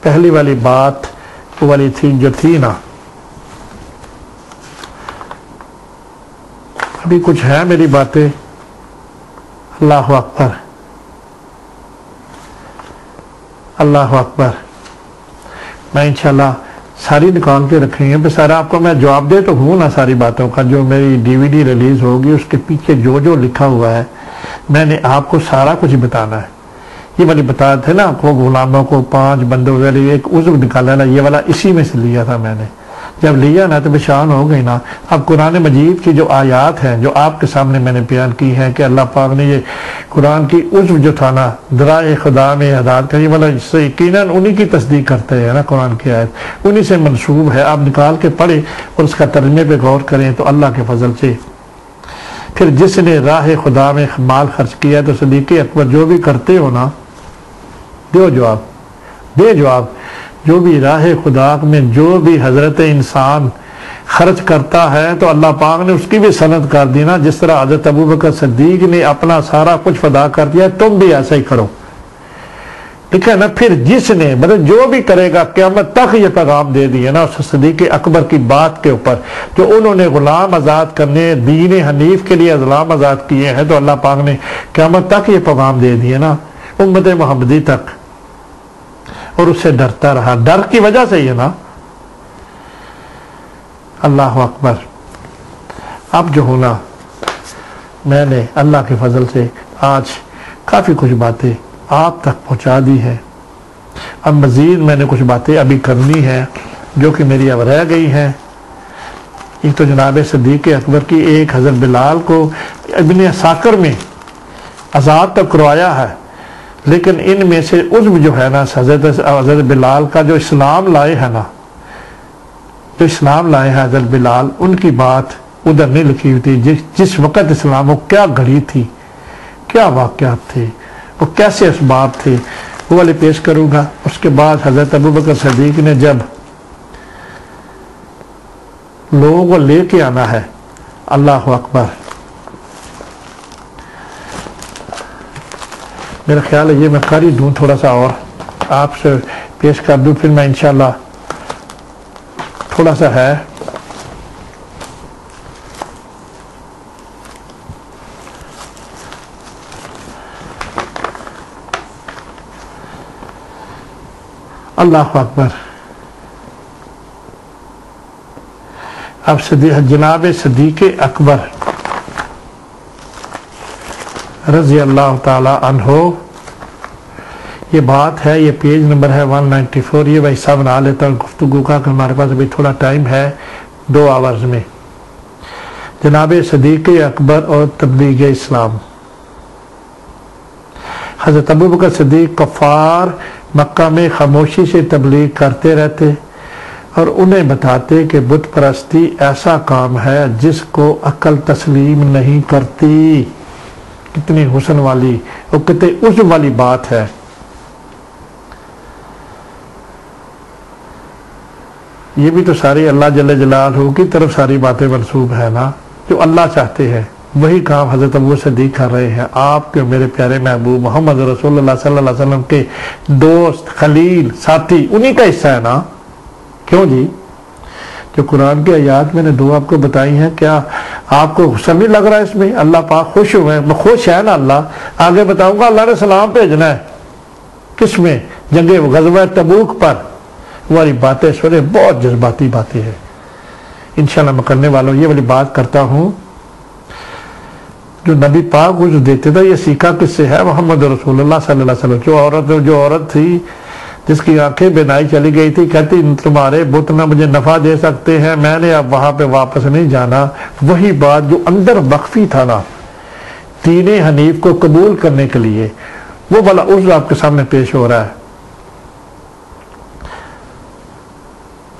پہلی والی بات وہ والی تھی جو تھی نا، ابھی کچھ ہے میری باتیں، اللہ اکبر، اللہ اکبر. میں انشاءاللہ ساری نکال کے رکھیں گے، سارا آپ کو میں جواب دے تو ہوں نا ساری باتوں کا. جو میری DVD ریلیز ہوگی اس کے پیچھے جو لکھا ہوا ہے میں نے آپ کو سارا کچھ بتانا ہے. یہ والی بتا تھے نا آپ کو غلاموں کو 5 بندوں والی ایک عضو نکالا نا، یہ والا اسی میں سے لیا تھا میں نے. جب لیا نا تو بشان ہو گئی نا. اب قرآن مجید کی جو آیات ہیں جو آپ کے سامنے میں نے بیان کی ہے کہ اللہ پاک نے یہ قرآن کی عضو جو تھا نا درائے خدا میں ہدایت کا، یہ والا یقیناً انہی کی تصدیق کرتے ہیں نا. قرآن کی آیت انہی سے منسوب ہے. آپ نکال کے پڑھیں اور اس کا ترجمے پہ غور کریں تو اللہ کے فضل سے پھر جس نے راہ خدا میں مال خرچ کیا تو صدیق اکبر جو بھی کرتے ہو نا، دے جواب جو بھی راہ خدا میں جو بھی حضرت انسان خرچ کرتا ہے تو اللہ پاک نے اس کی بھی سند کر دی نا. جس طرح حضرت ابو بکر صدیق نے اپنا سارا کچھ فدا کر دیا، تم بھی ایسا ہی کرو. ٹھیک ہے نا. پھر جس نے مطلب جو بھی کرے گا قیامت تک یہ پیغام دے دیے نا اس صدیق اکبر کی بات کے اوپر، جو انہوں نے غلام آزاد کرنے، دین حنیف کے لیے غلام آزاد کیے ہیں، تو اللہ پاک نے قیامت تک یہ پیغام دے دیے نا امت محمدی تک. اور اس سے ڈرتا رہا، ڈر کی وجہ سے یہ نا. اللہ اکبر. اب جو ہونا میں نے اللہ کے فضل سے آج کافی کچھ باتیں آپ تک پہنچا دی ہے. اب مزید میں نے کچھ باتیں ابھی کرنی ہے جو کہ میری اب رہ گئی ہیں. ایک تو جناب صدیق اکبر کی ایک حضرت بلال کو ابن عساکر میں آزاد تک کروایا ہے، لیکن ان میں سے عضو جو ہے نا حضرت بلال کا جو اسلام لائے ہیں نا، جو اسلام لائے ہیں حضرت بلال، ان کی بات ادھر نہیں لکھی ہوئی تھی. جس وقت اسلام وہ کیا گھڑی تھی، کیا واقعات تھے، وہ کیسے اسباب تھے، وہ والے پیش کروں گا. اس کے بعد حضرت ابوبکر صدیق نے جب لوگوں کو لے کے آنا ہے، اللہ اکبر، میرا خیال ہے یہ میں کر ہی دوں تھوڑا سا اور آپ سے پیش کر دوں، پھر میں انشاءاللہ تھوڑا سا ہے اللہ اکبر۔ اب جناب صدیق اکبر رضی اللہ تعالی عنہ، یہ بات ہے، یہ پیج نمبر ہے 194۔ یہ بھائی صاحب بنا لیتا ہوں گفتگو کا کہ ہمارے پاس ابھی تھوڑا ٹائم ہے 2 آورز میں۔ جناب صدیق اکبر اور تبلیغ اسلام۔ حضرت ابوبکر صدیق کفار مکہ میں خاموشی سے تبلیغ کرتے رہتے اور انہیں بتاتے کہ بت پرستی ایسا کام ہے جس کو عقل تسلیم نہیں کرتی۔ کتنی حسن والی اور کتنی عزم والی بات ہے۔ یہ بھی تو ساری اللہ جل جلالہ کی طرف ساری باتیں منسوب ہے نا، جو اللہ چاہتے ہیں وہی کام حضرت ابو صدیق کر رہے ہیں۔ آپ کے میرے پیارے محبوب محمد رسول اللہ صلی اللہ علیہ وسلم کے دوست، خلیل، ساتھی، انہی کا حصہ ہے نا۔ کیوں جی؟ جو قرآن کی آیات میں نے 2 آپ کو بتائی ہیں، کیا آپ کو غصہ نہیں لگ رہا اس میں؟ اللہ پاک خوش ہوئے، خوش ہے نا اللہ۔ آگے بتاؤں گا اللہ نے سلام بھیجنا ہے کس میں؟ جنگ غزوہ تبوک پر۔ والی باتیں سنے، بہت جذباتی باتیں ہیں، انشاءاللہ میں کرنے والوں یہ والی بات کرتا ہوں۔ جو نبی پاک کو جو دیتے تھا، یہ سیکھا کس سے ہے؟ محمد رسول اللہ صلی اللہ علیہ وسلم۔ جو عورت تھی جس کی آنکھیں بینائی چلی گئی تھی، کہتی تمہارے بت نہ مجھے نفع دے سکتے ہیں، میں نے اب وہاں پہ واپس نہیں جانا۔ وہی بات جو اندر مخفی تھا نا دین حنیف کو قبول کرنے کے لیے، وہ بلا عذر آپ کے سامنے پیش ہو رہا ہے۔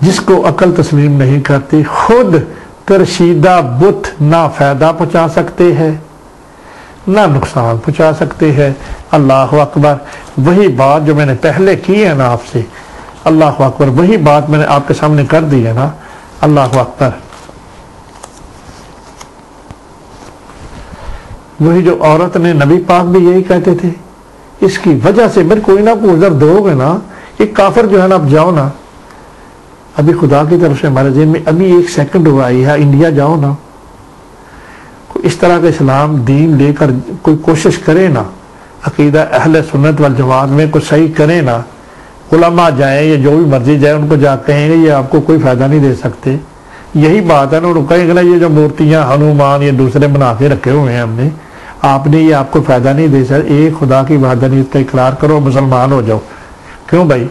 جس کو عقل تسلیم نہیں کرتی، خود ترشیدہ بت نہ فائدہ پہنچا سکتے ہیں نہ نقصان پہنچا سکتے ہیں۔ اللہ اکبر۔ وہی بات جو میں نے پہلے کی ہے نا آپ سے، اللہ اکبر، وہی بات میں نے آپ کے سامنے کر دی ہے نا، اللہ اکبر۔ وہی جو عورت نے، نبی پاک بھی یہی کہتے تھے، اس کی وجہ سے میرے کوئی نہ کوئی عذر دو گے نا، ایک کافر جو ہے نا، اب جاؤ نا، ابھی خدا کی طرف سے ہمارے ذہن میں ابھی 1 سیکنڈ ہوا ہے، انڈیا جاؤ نا، اس طرح کا اسلام دین لے کر کوئی کوشش کرے نا، عقیدہ اہل سنت والجماعت میں کوئی صحیح کرے نا، علماء جائیں یا جو بھی مرضی جائیں، ان کو جا کہیں گے یہ آپ کو کوئی فائدہ نہیں دے سکتے۔ یہی بات ہے نا، ان کہیں گے نا یہ جو مورتیاں ہنومان یہ دوسرے بنا کے رکھے ہوئے ہیں ہم نے، آپ نے یہ آپ کو فائدہ نہیں دے سکتے۔ ایک خدا کی وحدانیت کا اقرار کرو، مسلمان ہو جاؤ۔ کیوں بھائی؟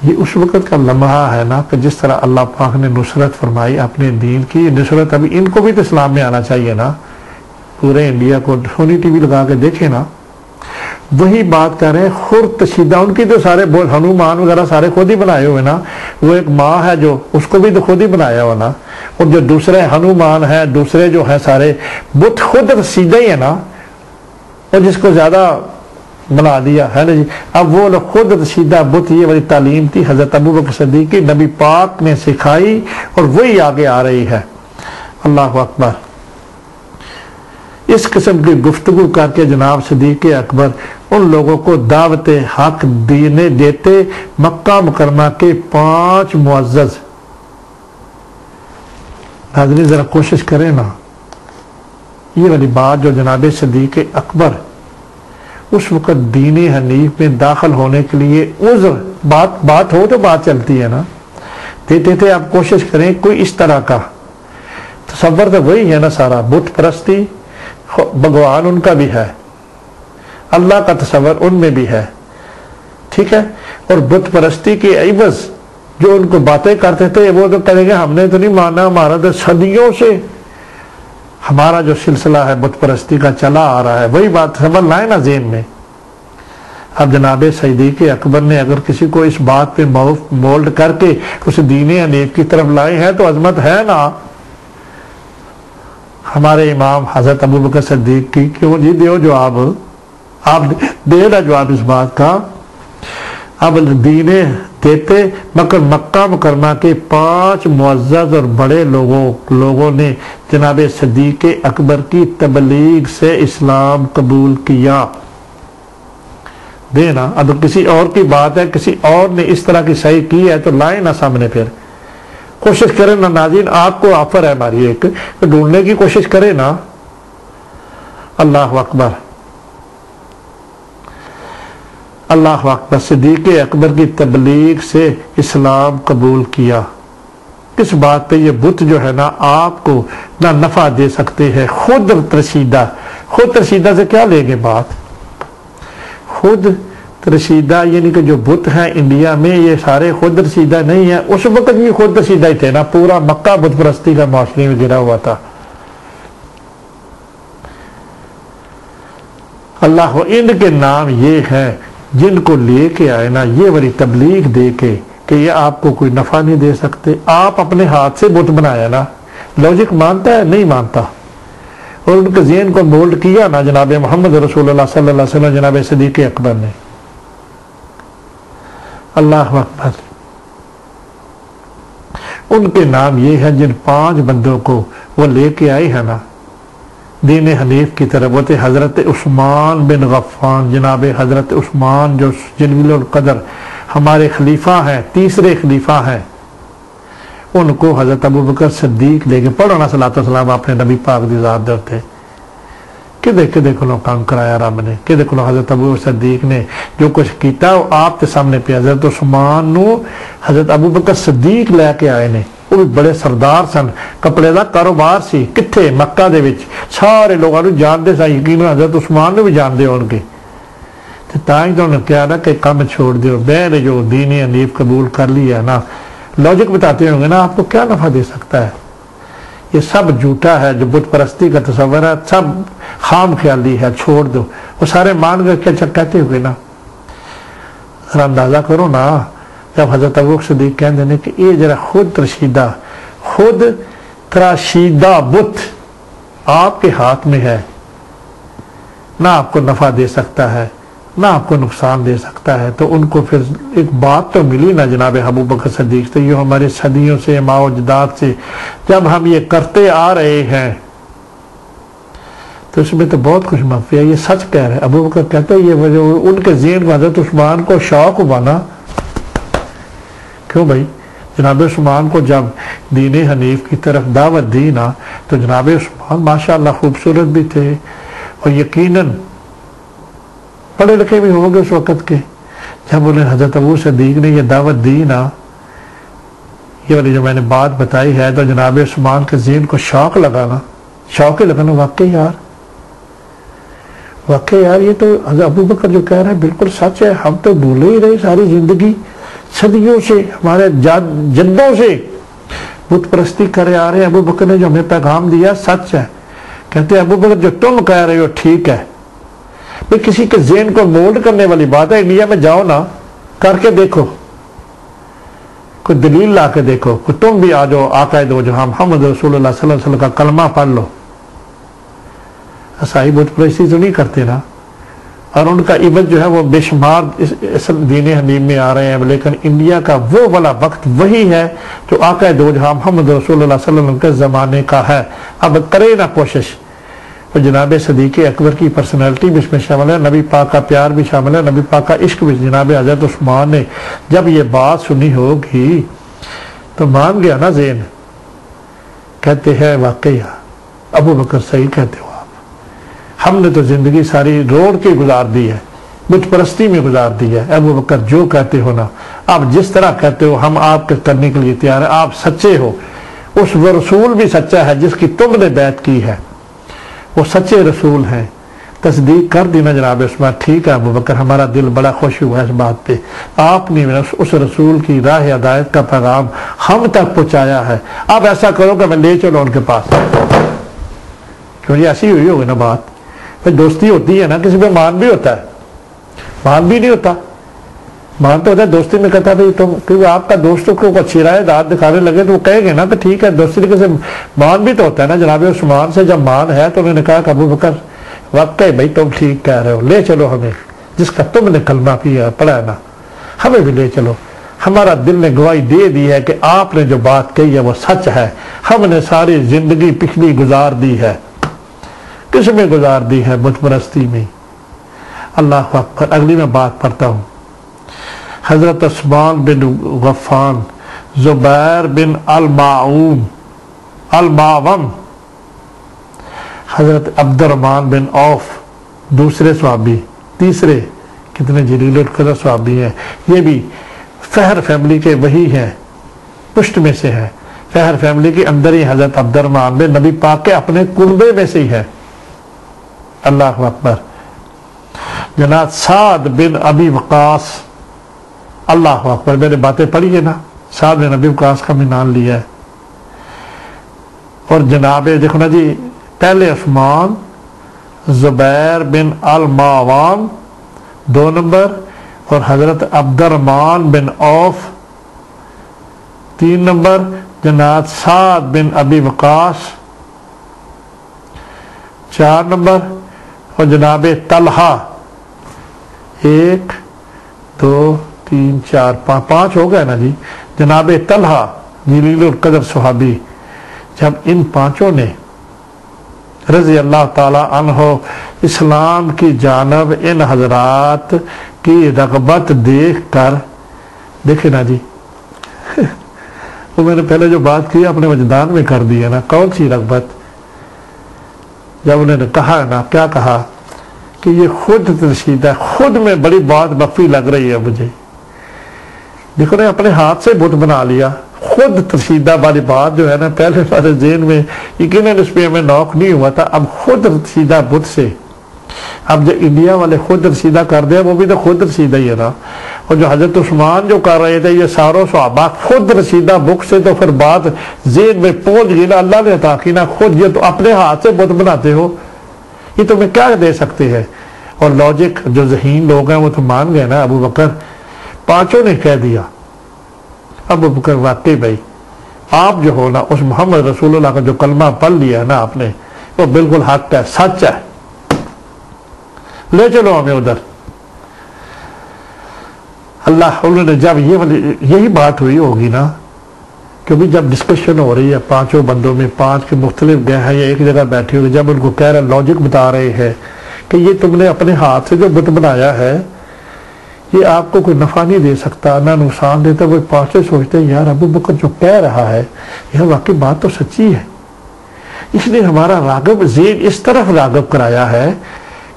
یہ اس وقت کا لمحہ ہے نا کہ جس طرح اللہ پاک نے نصرت فرمائی اپنے دین کی نصرت، ابھی ان کو بھی تو اسلام میں آنا چاہیے نا۔ پورے انڈیا کو سونی ٹی وی لگا کے دیکھیں نا، وہی بات کر رہے ہیں، خود تشیدہ ان کی تو سارے بول ہنومان وغیرہ سارے خود ہی بنائے ہوئے نا۔ وہ ایک ماں ہے جو اس کو بھی تو خود ہی بنایا ہوا نا، اور جو دوسرے ہنومان ہیں، دوسرے جو ہیں سارے بت خود تشیدہ ہی ہے نا، اور جس کو زیادہ بنا دیا ہے نا جی۔ اب وہ لوگ خود تشیدہ بت، یہ والی تعلیم تھی حضرت ابوبکر صدیق کی، نبی پاک نے سکھائی اور وہی آگے آ رہی ہے۔ اللہ اکبر۔ اس قسم کی گفتگو کر کے جناب صدیق اکبر ان لوگوں کو دعوت حق دینے دیتے۔ مکہ مکرمہ کے 5 معزز حاضرین ذرا کوشش کریں نا، یہ والی بات جو جناب صدیق اکبر اس وقت دین حنیف میں داخل ہونے کے لیے عذر بات ہو تو بات چلتی ہے نا، دیتے تھے۔ آپ کوشش کریں کوئی اس طرح کا تصور تو وہی ہے نا، سارا بت پرستی بھگوان ان کا بھی ہے، اللہ کا تصور ان میں بھی ہے، ٹھیک ہے۔ اور بت پرستی کے عوض جو ان کو باتیں کرتے تھے، وہ تو کہیں گے ہم نے تو نہیں مانا، ہمارا تو صدیوں سے ہمارا جو سلسلہ ہے بت پرستی کا چلا آ رہا ہے۔ وہی بات سمجھ لائے نا ذہن میں۔ اب جناب صدیق اکبر نے اگر کسی کو اس بات پہ مولڈ کر کے اس دین حنیف کی طرف لائے ہیں تو عظمت ہے نا ہمارے امام حضرت ابوبکر صدیق کی۔ کیوں جی؟ دیو جواب، آپ دے نا جواب اس بات کا۔ اب دین دیتے، مگر مکہ مکرمہ کے 5 معزز اور بڑے لوگوں نے جناب صدیق اکبر کی تبلیغ سے اسلام قبول کیا۔ دینا. اب کسی اور کی بات ہے, کسی اور نے اس طرح کی صحیح کی ہے تو لائیں نا سامنے, پھر کوشش کریں نا ناظرین. آپ کو آفر ہے ہماری ایک, ڈھونڈنے کی کوشش کریں نا. اللہ اکبر, اللہ اکبر. صدیق اکبر کی تبلیغ سے اسلام قبول کیا. کس بات پہ؟ یہ بت جو ہے نا آپ کو نہ نفع دے سکتے ہیں. خود ترشیدہ, خود ترشیدہ سے کیا لیں گے بات؟ خود ترشیدہ یعنی کہ جو بت ہیں انڈیا میں یہ سارے خود ترشیدہ نہیں ہیں. اس وقت بھی خود ترشیدہ ہی تھے نا, پورا مکہ بت پرستی کا معاشرے میں گرا ہوا تھا. اللہ, ان کے نام یہ ہیں جن کو لے کے آئے نا یہ والی تبلیغ دے کے کہ یہ آپ کو کوئی نفع نہیں دے سکتے. آپ اپنے ہاتھ سے بت بنایا نا, لاجک مانتا ہے؟ نہیں مانتا. اور ان کے ذہن کو مولڈ کیا نا جناب محمد رسول اللہ صلی اللہ علیہ وسلم, جناب صدیق اکبر نے. اللہ اکبر. ان کے نام یہ ہیں جن 5 بندوں کو وہ لے کے آئے ہیں نا دین حنیف کی طرف. وہ تھے حضرت عثمان بن غفان, جناب حضرت عثمان جو جلیل القدر ہمارے خلیفہ ہیں, تیسرے خلیفہ ہیں. ان کو حضرت ابوبکر صدیق لے کے پڑھو نا صلاۃ والسلام اپنے نبی پاک دی ذات دے اوتے. کدے کلو کام کرایا رب نے, کدے کلو حضرت ابو صدیق نے جو کچھ کیتا وہ آپ کے سامنے پہ. حضرت عثمان نو حضرت ابوبکر صدیق لے کے آئے نے. وہ بھی بڑے سردار سن, کپڑے دا کاروبار سی. کتھے؟ مکہ دے وچ. سارے لوگوں نے جانتے سن, یقین حضرت عثمان نے بھی جانتے ہون گے. تاں تو انہوں نے کہا نا کہ کام چھوڑ دیو, میں نے جو دین حنیف قبول کر لیا نا. لاجک بتاتے ہوں گے نا آپ کو کیا نفع دے سکتا ہے؟ یہ سب جھوٹا ہے, جو بت پرستی کا تصور ہے سب خام خیالی ہے, چھوڑ دو. وہ سارے مان گئے, کیا کہتے ہوئے نا. اندازہ کرو نا جب حضرت ابو صدیق کہتے ہیں کہ یہ جرا خود تراشیدہ بت آپ کے ہاتھ میں ہے, نہ آپ کو نفع دے سکتا ہے نہ آپ کو نقصان دے سکتا ہے. تو ان کو پھر ایک بات تو ملی نا جناب ابوبکر صدیق سے, یہ ہمارے صدیوں سے ماں و اجداد سے جب ہم یہ کرتے آ رہے ہیں تو اس میں تو بہت خوش مخفی ہے. یہ سچ کہہ رہے ہیں. ابوبکر کہتے ہیں یہ ان کے ذہن کو حضرت عثمان کو شوق ہوا نا. کیوں بھائی؟ جناب عثمان کو جب دین حنیف کی طرف دعوت دی نا تو جناب عثمان ماشاءاللہ خوبصورت بھی تھے اور یقیناً پڑھے لکھے بھی ہوں گے اس وقت کے. جب انہیں حضرت ابو صدیق نے یہ دعوت دی نا, یہ والی جو میں نے بات بتائی ہے, تو جناب عثمان کے ذہن کو شوق لگانا, شوق ہی لگانا. واقعی یار یہ تو حضرت ابوبکر جو کہہ رہے ہیں بالکل سچ ہے. ہم تو بھولے ہی رہے ساری زندگی, صدیوں سے ہمارے جدوں سے بت پرستی کرے آ رہے ہیں. ابوبکر نے جو ہمیں پیغام دیا سچ ہے. کہتے ہیں ابوبکر جو تم کہہ رہے ہو ٹھیک ہے. بھئی کسی کے ذہن کو مولڈ کرنے والی بات ہے. انڈیا میں جاؤ نا, کر کے دیکھو, کوئی دلیل لا کے دیکھو, کوئی تم بھی آ جاؤ آقا دو جہاں محمد رسول اللہ صلی اللہ علیہ وسلم کا کلمہ پڑھ لو. عیسائی بت پرستی تو نہیں کرتے نا, اور ان کا عبادت جو ہے وہ بے شمار اس دین حنیف میں آ رہے ہیں. لیکن انڈیا کا وہ والا وقت وہی ہے جو آقا دو جہاں محمد رسول اللہ صلی اللہ علیہ وسلم کے زمانے کا ہے. اب کرے نا کوشش. اور جناب صدیق اکبر کی پرسنالٹی بھی اس میں شامل ہے, نبی پاک کا پیار بھی شامل ہے, نبی پاک کا عشق بھی. جناب حضرت عثمان نے جب یہ بات سنی ہوگی تو مان گیا نا ذہن. کہتے ہیں واقعی ابوبکر صحیح کہتے ہو آپ, ہم نے تو زندگی ساری روڑ کے گزار دی ہے, بت پرستی میں گزار دی ہے. ابوبکر جو کہتے ہو نا, آپ جس طرح کہتے ہو ہم آپ کے کرنے کے لیے تیار ہیں. آپ سچے ہو, اس وہ رسول بھی سچا ہے جس کی تم نے بیعت کی ہے, وہ سچے رسول ہیں. تصدیق کر دینا جناب عثمان. ٹھیک ہے ابوبکر, ہمارا دل بڑا خوش ہوا اس بات پہ. آپ نے اس رسول کی راہ ہدایت کا پیغام ہم تک پہنچایا ہے. اب ایسا کرو کہ میں لے چلو ان کے پاس. کیونکہ ایسی ہوئی ہوگی نا بات. دوستی ہوتی ہے نا, کسی پہ مان بھی ہوتا ہے, مان بھی نہیں ہوتا. مان تو ہوتا ہے دوستی میں. کہتا بھائی تم, کیونکہ آپ کا دوستوں کو اچھی رائے داد دکھانے لگے تو وہ کہے گے نا کہ ٹھیک ہے. دوستی طریقے سے مان بھی تو ہوتا ہے نا. جناب عثمان سے جب مان ہے تو انہوں نے کہا کہ ابوبکر واقعی بھائی تم ٹھیک کہہ رہے ہو, لے چلو ہمیں, جس کا تم نے کلمہ پڑھا ہے نا ہمیں بھی لے چلو. ہمارا دل نے گواہی دے دی ہے کہ آپ نے جو بات کہی ہے وہ سچ ہے. ہم نے ساری زندگی پچھلی گزار دی ہے, کس میں گزار دی ہے؟ بت پرستی میں. اللہ اکبر. اگلی میں بات پڑھتا ہوں. حضرت عثمان بن غفان، زبیر بن المعوم، حضرت عبد الرحمن بن عوف، دوسرے صحابی. تیسرے کتنے جلیل القدر صحابی ہیں. یہ بھی فہر فیملی کے وہی ہیں، پشت میں سے ہیں. فہر فیملی کے اندر ہی حضرت عبد الرحمن بن نبی پاک کے اپنے کنبے میں سے ہی ہے. اللہ اکبر. جناب سعد بن ابی وقاص، اللہ اکبر. میں نے باتیں پڑھی ہے نا، سعد بن ابی وقاص کا میں نام لیا ہے. اور جناب دیکھو نا جی، پہلے عثمان، زبیر بن المعوام 2 نمبر، اور حضرت عبد الرحمن بن عوف 3 نمبر، جناب سعد بن ابی وقاص 4 نمبر، اور جناب طلحہ 1 2 3 4 5 ہو گئے نا جی. جناب طلحہ جلیل القدر صحابی. جب ان 5 نے رضی اللہ تعالی عنہ اسلام کی جانب ان حضرات کی رغبت دیکھ کر، دیکھیں نا جی وہ میں نے پہلے جو بات کی اپنے وجدان میں کر دی ہے نا. کون سی رغبت؟ جب انہوں نے کہا نا، کیا کہا کہ یہ خود ترشید ہے. خود میں بڑی بات مخفی لگ رہی ہے مجھے. دیکھو نا، اپنے ہاتھ سے بت بنا لیا. خود ترشیدہ والی بات جو ہے نا، پہلے ہمارے ذہن میں یقیناً اس پہ ہمیں نوق نہیں ہوا تھا. اب خود ترشیدہ بت سے، اب جو انڈیا والے خود ترشیدہ کر دیں وہ بھی تو خود ترشیدہ ہی ہے نا. اور جو حضرت عثمان جو کر رہے تھے، یہ ساروں صحابہ خود رسیدہ بک سے، تو پھر بات ذہن میں پہنچ گئی نا. اللہ نے عطا کی نا. خود یہ تو اپنے ہاتھ سے بت بناتے ہو، یہ تمہیں کیا دے سکتے ہیں؟ اور لاجک جو ذہین لوگ ہیں وہ تو مان گئے نا. ابو بکر 5 نے کہہ دیا. ابو بکر واقعی بھائی آپ جو ہو نا، اس محمد رسول اللہ کا جو کلمہ پڑھ لیا ہے نا آپ نے، وہ بالکل حق ہے، سچ ہے، لے چلو ہمیں ادھر. اللہ انہوں نے جب یہی بات ہوئی ہوگی نا، کیونکہ جب ڈسکشن ہو رہی ہے 5 بندوں میں، 5 کے مختلف گئے ہیں یا ایک جگہ بیٹھے ہوئے، جب ان کو کہہ رہے لاجک بتا رہے ہیں کہ یہ تم نے اپنے ہاتھ سے جو بت بنایا ہے یہ آپ کو کوئی نفع نہیں دے سکتا، نہ نقصان دیتا. وہ 5 سوچتے ہیں یار ابو بکر جو کہہ رہا ہے یہ واقعی بات تو سچی ہے. اس نے ہمارا راغب ذہن اس طرف راغب کرایا ہے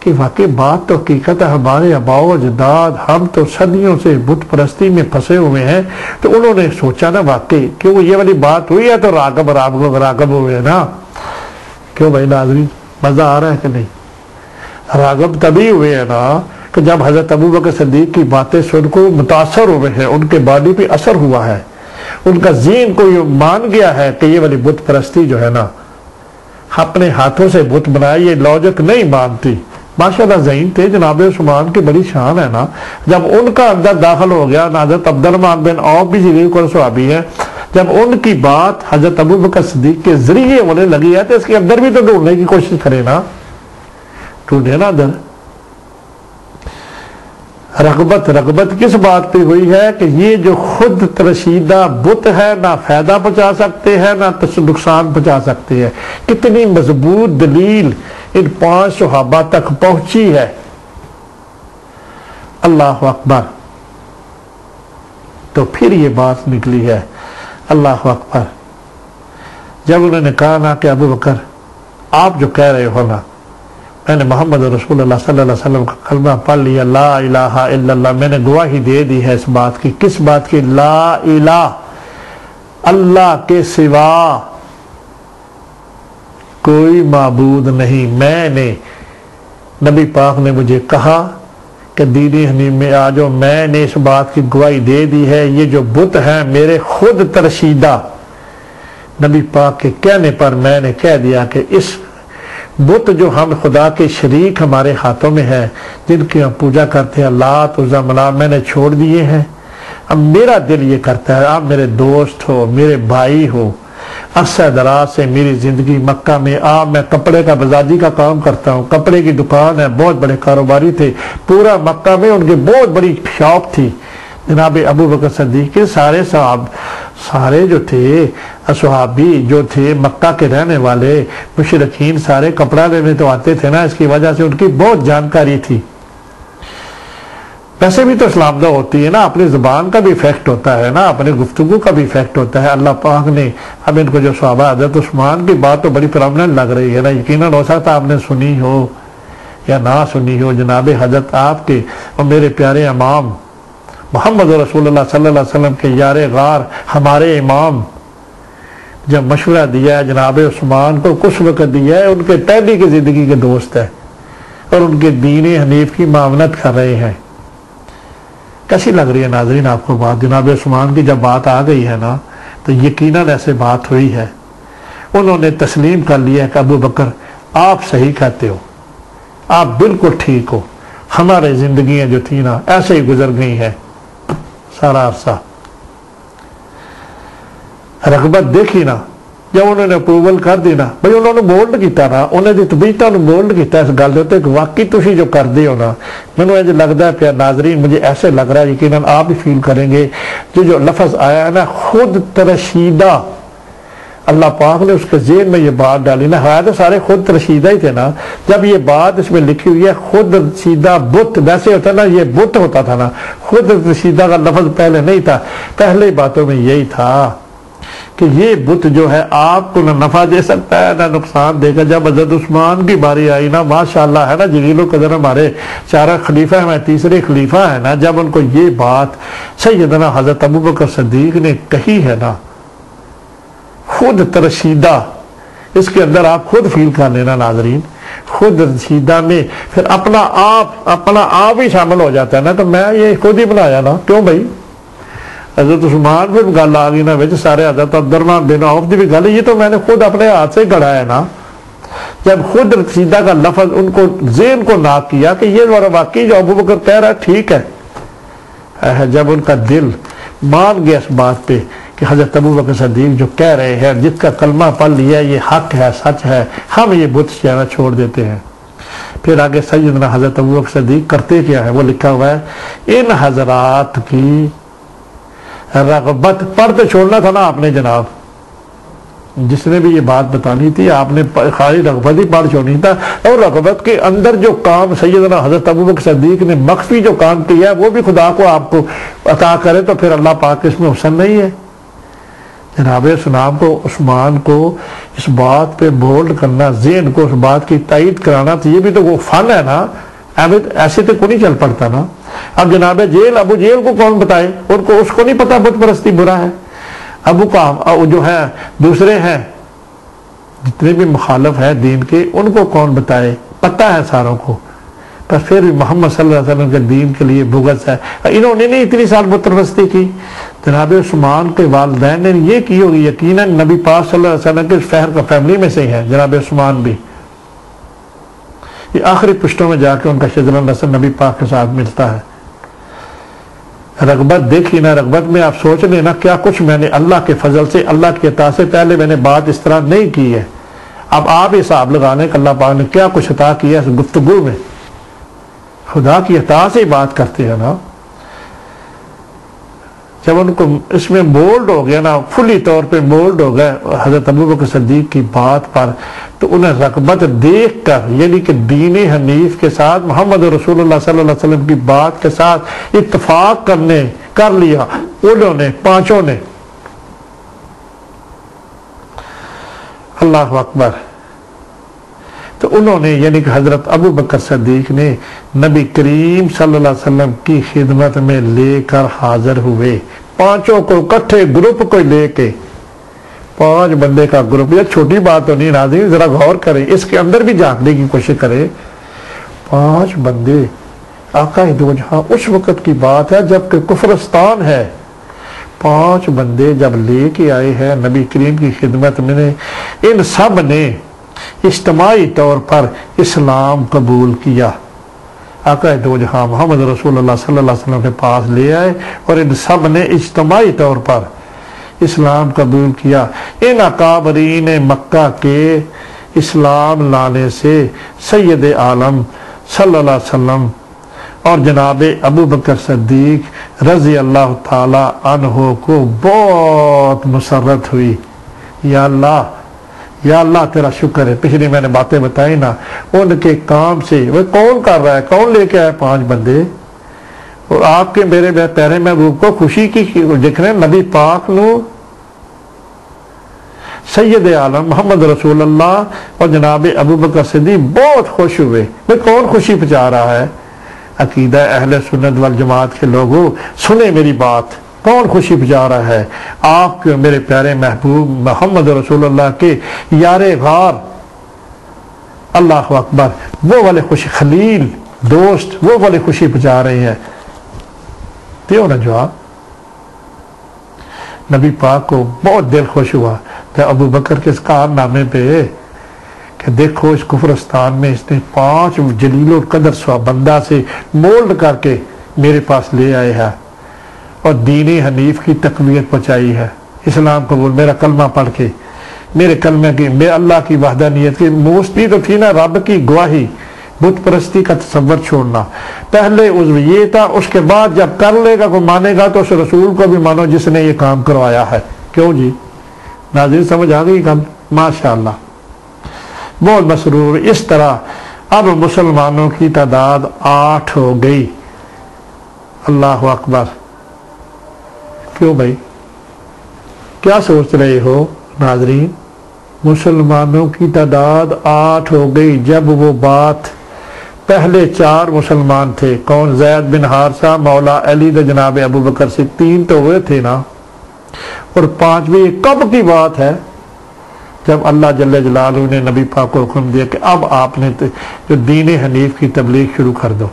کہ واقعی بات تو حقیقت ہے. ہمارے آباء و اجداد ہم تو صدیوں سے بت پرستی میں پھنسے ہوئے ہیں. تو انہوں نے سوچا نا واقعی کہ وہ یہ والی بات ہوئی ہے تو راغب ہوئے نا. کیوں بھائی ناظرین، مزہ آ رہا ہے کہ نہیں؟ راغب تبھی ہوئے ہیں نا کہ جب حضرت ابوبکر صدیق کی باتیں سن کو متاثر ہوئے ہیں، ان کے باڈی پہ اثر ہوا ہے، ان کا ذہن کو یہ مان گیا ہے کہ یہ والی بت پرستی جو ہے نا، اپنے ہاتھوں سے بت بنایا، یہ لاجک نہیں مانتی. ماشاءاللہ ذہین تھے جناب عثمان کی، بڑی شان ہے نا. جب ان کا اندر داخل ہو گیا، حضرت عبد الرحمن بن عوف بھی جلیل القدر صحابی ہے، جب ان کی بات حضرت ابوبکر صدیق کے ذریعے ہونے لگی ہے تو اس کے اندر بھی تو ڈھونڈنے کی کوشش کرے نا. ڈھونڈے نا اندر. رغبت کس بات پہ ہوئی ہے کہ یہ جو خود ترشیدہ بت ہے، نہ فائدہ پہنچا سکتے ہیں نہ نقصان پہنچا سکتے ہیں. کتنی مضبوط دلیل ان 5 صحابہ تک پہنچی ہے. اللہ اکبر. تو پھر یہ بات نکلی ہے. اللہ اکبر. جب انہوں نے کہا نا کہ ابو بکر آپ جو کہہ رہے ہو نا، میں نے محمد رسول اللہ صلی اللہ علیہ وسلم کا کلمہ پڑھ لیا، لا الہ الا اللہ، میں نے گواہی دے دی ہے اس بات کی. کس بات کی؟ لا الہ، اللہ کے سوا کوئی معبود نہیں. میں نے، نبی پاک نے مجھے کہا کہ دین حنیف میں آ جاؤ، میں نے اس بات کی گواہی دے دی ہے. یہ جو بت ہیں میرے خود ترشیدہ، نبی پاک کے کہنے پر میں نے کہہ دیا کہ اس بت جو ہم خدا کے شریک ہمارے ہاتھوں میں ہے، جن کی ہم پوجا کرتے ہیں، لات عزیٰ منات، میں نے چھوڑ دیے ہیں. اب میرا دل یہ کرتا ہے آپ میرے دوست ہو، میرے بھائی ہو، عرصہ دراز سے میری زندگی مکہ میں. آپ میں کپڑے کا بزادی کا کام کرتا ہوں، کپڑے کی دکان ہے، بہت بڑے کاروباری تھے پورا مکہ میں، ان کی بہت بڑی شاپ تھی. جناب ابو بکر صدیق کے سارے جو تھے صحابی جو تھے مکہ کے رہنے والے مشرکین، سارے کپڑا لینے تو آتے تھے نا. اس کی وجہ سے ان کی بہت جانکاری تھی. ویسے بھی تو اسلام دہ ہوتی ہے نا، اپنی زبان کا بھی ایفیکٹ ہوتا ہے نا، اپنی گفتگو کا بھی ایفیکٹ ہوتا ہے۔ اللہ پاک نے اب ان کو جو صحابہ حضرت عثمان کی بات تو بڑی پرامننٹ لگ رہی ہے نا، یقیناً ہو سکتا آپ نے سنی ہو یا نہ سنی ہو، جناب حضرت آپ کے اور میرے پیارے امام محمد رسول اللہ صلی اللہ علیہ وسلم کے یار غار ہمارے امام جب مشورہ دیا ہے جناب عثمان کو، کچھ وقت دیا ہے، ان کے پہلی کی زندگی کے دوست ہے اور ان کے دین حنیف کی معاونت کر رہے ہیں۔ کیسی لگ رہی ہے ناظرین آپ کو بات؟ جناب عثمان کی جب بات آ گئی ہے نا تو یقیناً ایسے بات ہوئی ہے، انہوں نے تسلیم کر لیا کہ ابو بکر آپ صحیح کہتے ہو، آپ بالکل ٹھیک ہو، ہمارے زندگیاں جو تھی نا ایسے ہی گزر گئی ہیں سارا عرصہ۔ رغبت دیکھی نا جب انہوں نے اپروول کر دی نا، بھئی انہوں نے مولڈ کیتا نا، انہوں نے طبیعتاں نے مولڈ کیتا اس گل دے کہ واقعی تسی جو کر دی ہو نا، مینوں یہ لگتا ہے پیار ناظرین، مجھے ایسے لگ رہا ہے یقیناً آپ بھی فیل کریں گے، جو لفظ آیا ہے نا خود ترشیدہ، اللہ پاک نے اس کے ذہن میں یہ بات ڈالی نا، ہے تو سارے خود ترشیدہ ہی تھے نا، جب یہ بات اس میں لکھی ہوئی ہے خود ترشیدہ بت، ویسے ہوتا نا یہ بت ہوتا تھا نا، خود ترشیدہ کا لفظ پہلے نہیں تھا، پہلے باتوں میں یہی تھا کہ یہ بت جو ہے آپ کو نہ نفع دے سکتا ہے نہ نقصان دے گا۔ جب حضرت عثمان کی باری آئی نا، ماشاءاللہ ہے نا، جلیل القدر ہمارے چارہ خلیفہ ہیں، تیسرے خلیفہ ہیں نا، جب ان کو یہ بات سیدنا حضرت ابوبکر صدیق نے کہی ہے نا، خود ترشیدہ، اس کے اندر آپ خود فیل کر لینا ناظرین، خود ترشیدہ میں پھر اپنا آپ ہی شامل ہو جاتا ہے نا، تو میں یہ خود ہی بنایا نا، کیوں بھائی؟ حضرت عثمان بھی گل آ گئی نا بچ، سارے حضرت عبدالرحمن بن عوف دی بھی گل، یہ تو میں نے خود اپنے ہاتھ سے گڑا ہے نا۔ جب خود رسیدہ کا لفظ ان کو ذہن کو ناک کیا کہ یہ واقعی جو ابو بکر کہہ رہا ہے ٹھیک ہے، جب ان کا دل مان گیا اس بات پہ کہ حضرت ابو بکر صدیق جو کہہ رہے ہیں، جس کا کلمہ پڑھ لیا یہ حق ہے، سچ ہے، ہم یہ بت چہرہ چھوڑ دیتے ہیں۔ پھر آگے سیدنا حضرت ابو بکر صدیق کرتے کیا ہے وہ لکھا ہوا ہے، ان حضرات کی رغبت، پڑھتے چھوڑنا تھا نا آپ نے جناب، جس نے بھی یہ بات بتانی تھی آپ نے خالی رغبت ہی پڑھ چھوڑنی تھا، اور رغبت کے اندر جو کام سیدنا حضرت ابوبکر صدیق نے مخفی جو کام کیا ہے وہ بھی خدا کو آپ کو عطا کرے تو پھر اللہ پاک اس میں حسن نہیں ہے۔ جناب سناب کو عثمان کو اس بات پہ بولڈ کرنا، ذہن کو اس بات کی تائید کرانا، تو یہ بھی تو وہ فن ہے نا، ایسے تو کوئی نہیں چل پڑتا نا۔ اب جناب ابو جیل کو کون بتائے، ان کو اس کو نہیں پتا بت پرستی برا ہے، ابو کا جو ہے دوسرے ہیں جتنے بھی مخالف ہے دین کے، ان کو کون بتائے، پتہ ہے ساروں کو، پر پھر بھی محمد صلی اللہ علیہ وسلم کے دین کے لیے بغض ہے۔ انہوں نے نہیں اتنی سال بت پرستی کی، جناب عثمان کے والدین نے یہ کی ہوگی، یقیناً نبی پاک صلی اللہ علیہ وسلم کے فہر کا فیملی میں سے ہے جناب عثمان بھی، یہ آخری پشتوں میں جا کے ان کا شجرہ نسل نبی پاک کے ساتھ ملتا ہے۔ رغبت دیکھی نا، رغبت میں آپ سوچ لیں نا کیا کچھ میں نے اللہ کے فضل سے، اللہ کی عطا سے، پہلے میں نے بات اس طرح نہیں کی ہے، اب آپ حساب لگانے کہ اللہ پاک نے کیا کچھ عطا کیا اس گفتگو میں، خدا کی عطا سے ہی بات کرتے ہیں نا۔ جب ان کو اس میں مولڈ ہو گیا نا، فلی طور پہ مولڈ ہو گئے حضرت ابوبکر صدیق کی بات پر، تو انہیں رغبت دیکھ کر، یعنی کہ دین حنیف کے ساتھ محمد رسول اللہ صلی اللہ علیہ وسلم کی بات کے ساتھ اتفاق کر لیا انہوں نے، پانچوں نے۔ اللہ اکبر۔ تو انہوں نے یعنی کہ حضرت ابو بکر صدیق نے نبی کریم صلی اللہ علیہ وسلم کی خدمت میں لے کر حاضر ہوئے، پانچوں کو اکٹھے گروپ کو لے کے، 5 بندے کا گروپ، یہ چھوٹی بات تو نہیں ناظرین، ذرا غور کریں، اس کے اندر بھی جھانکنے کی کوشش کریں۔ 5 بندے، آقا دو جہاں، اس وقت کی بات ہے جب کہ کفرستان ہے، 5 بندے جب لے کے آئے ہیں نبی کریم کی خدمت میں، ان سب نے اجتماعی طور پر اسلام قبول کیا۔ آقا دو جہاں محمد رسول اللہ صلی اللہ علیہ وسلم کے پاس لے آئے اور ان سب نے اجتماعی طور پر اسلام قبول کیا۔ ان اکابرین مکہ کے اسلام لانے سے سید عالم صلی اللہ علیہ وسلم اور جناب ابو بکر صدیق رضی اللہ تعالی عنہ کو بہت مسرت ہوئی۔ یا اللہ تیرا شکر ہے، پچھلی میں نے باتیں بتائی نا، ان کے کام سے وہ کون کر رہا ہے، کون لے کے آئے 5 بندے، اور آپ کے میرے پیارے محبوب کو خوشی کی دیکھ رہے ہیں نبی پاک نو سید عالم محمد رسول اللہ اور جناب ابو بکر صدیق بہت خوش ہوئے. کون خوشی پہنچا رہا ہے؟ عقیدہ اہل سنت والجماعت کے لوگوں سنیں میری بات. کون خوشی پہنچا رہا ہے؟ آپ کے میرے پیارے محبوب محمد رسول اللہ کے یار غار. اللہ اکبر. وہ والے خوشی خلیل دوست وہ والے خوشی پہنچا رہے ہیں. دیو نا جواب. نبی پاک کو بہت دل خوش ہوا کہ ابو بکر کے اس کارنامے پہ کہ دیکھو اس کفرستان میں اس نے 5 جلیل القدر بندہ سے مولڈ کر کے میرے پاس لے آئے ہیں اور دین حنیف کی تقویت پہنچائی ہے. اسلام قبول میرا کلمہ پڑھ کے میرے کلمہ کی میں اللہ کی وحدانیت کی موستی تو تھی نا رب کی گواہی بت پرستی کا تصور چھوڑنا. پہلے عضو یہ تھا اس کے بعد جب کر لے گا کوئی مانے گا تو اس رسول کو بھی مانو جس نے یہ کام کروایا ہے. کیوں جی ناظرین سمجھ آ گئی گل؟ ماشاءاللہ بہت مسرور. اس طرح اب مسلمانوں کی تعداد 8 ہو گئی. اللہ اکبر. کیوں بھائی کیا سوچ رہے ہو ناظرین؟ مسلمانوں کی تعداد 8 ہو گئی. جب وہ بات پہلے 4 مسلمان تھے. کون؟ زید بن حارثہ مولا علی دے جناب ابو بکر سے 3 تو ہوئے تھے نا. اور 5ویں کب کی بات ہے؟ جب اللہ جل جلالہ نے نبی پاک کو حکم دیا کہ اب آپ نے جو دین حنیف کی تبلیغ شروع کر دو.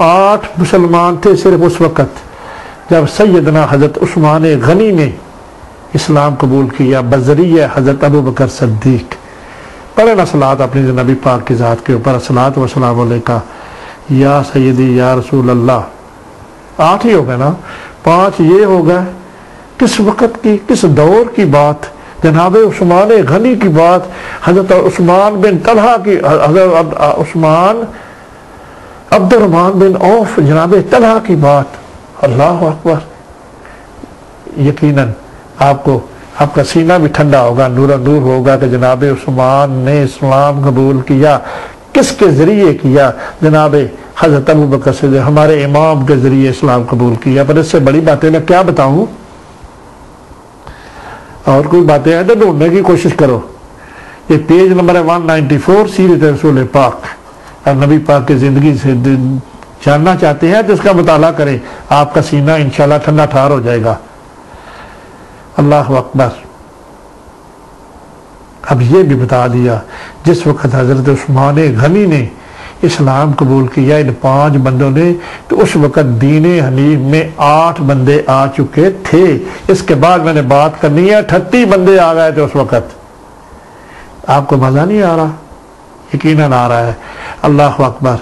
8 مسلمان تھے صرف اس وقت جب سیدنا حضرت عثمان غنی نے اسلام قبول کیا بذریعہ حضرت ابو بکر صدیق. پڑھے نا صلوات اپنی نبی پاک کی ذات کے اوپر. الصلاۃ والسلام علیکہ یا سیدی یا رسول اللہ. 8 ہی ہو گئے نا. 5 یہ ہو گئے. کس وقت کی کس دور کی بات؟ جناب عثمان غنی کی بات. حضرت عثمان بن طلحہ کی حضرت عثمان عبد الرحمن بن عوف جناب طلحہ کی بات. اللہ اکبر. یقیناً آپ کا سینہ بھی ٹھنڈا ہوگا نور نور ہوگا کہ جناب عثمان نے اسلام قبول کیا. کس کے ذریعے کیا؟ جناب حضرت ابو بکر صدیق ہمارے امام کے ذریعے اسلام قبول کیا. پر اس سے بڑی باتیں میں کیا بتاؤں؟ اور کوئی باتیں ہیں تو ڈھونڈنے کی کوشش کرو. یہ پیج نمبر 194 سیرت رسول پاک. اور نبی پاک کی زندگی سے جاننا چاہتے ہیں تو اس کا مطالعہ کریں. آپ کا سینہ انشاءاللہ ٹھنڈا ٹھار ہو جائے گا. اللہ اکبر. اب یہ بھی بتا دیا جس وقت حضرت عثمان غنی نے اسلام قبول کیا ان 5 بندوں نے تو اس وقت دین حنیف میں 8 بندے آ چکے تھے. اس کے بعد میں نے بات کرنی ہے 38 بندے آ گئے تھے اس وقت. آپ کو مزہ نہیں آ رہا؟ یقیناً آ رہا ہے. اللہ اکبر.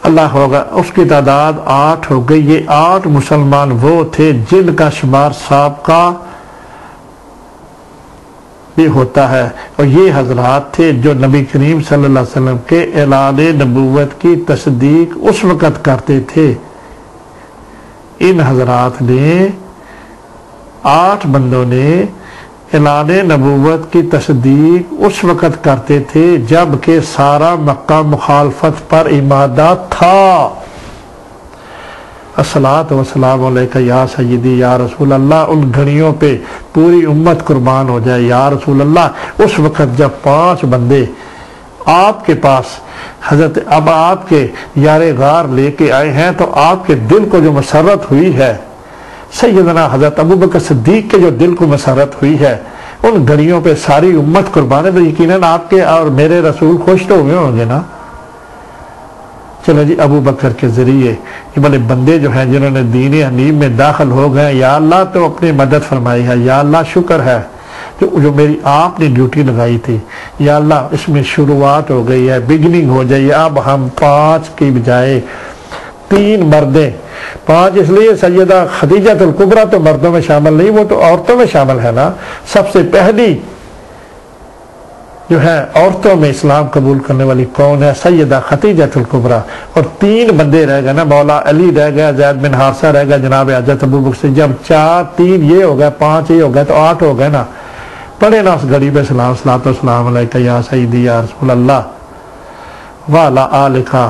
اللہ ہوگا. اس کی تعداد 8 ہو گئی. یہ 8 مسلمان وہ تھے جن کا شمار سابقہ بھی ہوتا ہے اور یہ حضرات تھے جو نبی کریم صلی اللہ علیہ وسلم کے اعلان نبوت کی تصدیق اس وقت کرتے تھے. ان حضرات نے 8 بندوں نے اعلان نبوت کی تصدیق اس وقت کرتے تھے جب کہ سارا مکہ مخالفت پر ایمادہ تھا. الصلاۃ والسلام علیکہ یا سیدی یا رسول اللہ. ان گھڑیوں پہ پوری امت قربان ہو جائے یا رسول اللہ. اس وقت جب 5 بندے آپ کے پاس حضرت اب آپ کے یار غار لے کے آئے ہیں تو آپ کے دل کو جو مسرت ہوئی ہے سیدنا حضرت ابو بکر صدیق کے جو دل کو مسرت ہوئی ہے ان گھڑیوں پہ ساری امت قربان ہے تو یقیناً آپ کے اور میرے رسول خوش تو ہوئے ہوں گے نا. چلو جی ابو بکر کے ذریعے یہ بڑے بندے جو ہیں جنہوں نے دین حنیف میں داخل ہو گئے. یا اللہ تو اپنی مدد فرمائی ہے. یا اللہ شکر ہے جو میری آپ نے ڈیوٹی لگائی تھی. یا اللہ اس میں شروعات ہو گئی ہے بگننگ ہو جائے. اب ہم 5 کی بجائے 3 مردیں 5 اس لیے سیدہ خدیجہ الکبریٰ تو مردوں میں شامل نہیں وہ تو عورتوں میں شامل ہے نا. سب سے پہلی جو ہے عورتوں میں اسلام قبول کرنے والی کون ہے؟ سیدہ خدیجہ الکبریٰ. اور 3 بندے رہ گئے نا. مولا علی رہ گیا, زید بن حارثہ رہ گیا, جناب حضرت ابو بکر سے. جب 4 3 یہ ہو گئے 5 یہ ہو گئے تو 8 ہو گئے نا. پڑھے نا اس گھڑی پہ صلاۃ والسلام علیکہ یا سیدی یا رسول اللہ وعلی آلکہ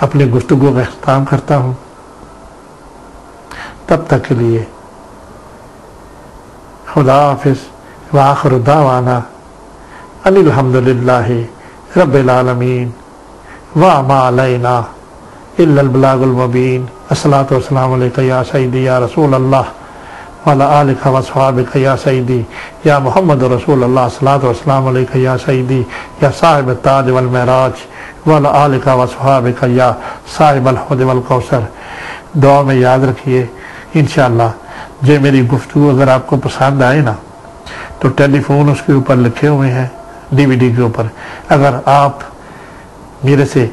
اپنی گفتگو کا اختتام کرتا ہوں. تب تک کے لیے خدا حافظ. وآخر دعوانا ان الحمدللہ رب العالمین وما علینا الا البلاغ المبین. الصلاۃ والسلام علیک یا سیدی یا رسول اللہ وعلی آلک وصحابک یا سیدی یا محمد رسول اللہ. الصلاۃ والسلام علیک یا سیدی یا صاحب التاج والمعراج وعلی آلک وصحابک یا صاحب الحوض والکوثر. دعا میں یاد رکھیے انشاءاللہ. جو میری گفتگو اگر آپ کو پسند آئے نا تو ٹیلی فون اس کے اوپر لکھے ہوئے ہیں ڈی وی ڈی کے اوپر. اگر آپ میرے سے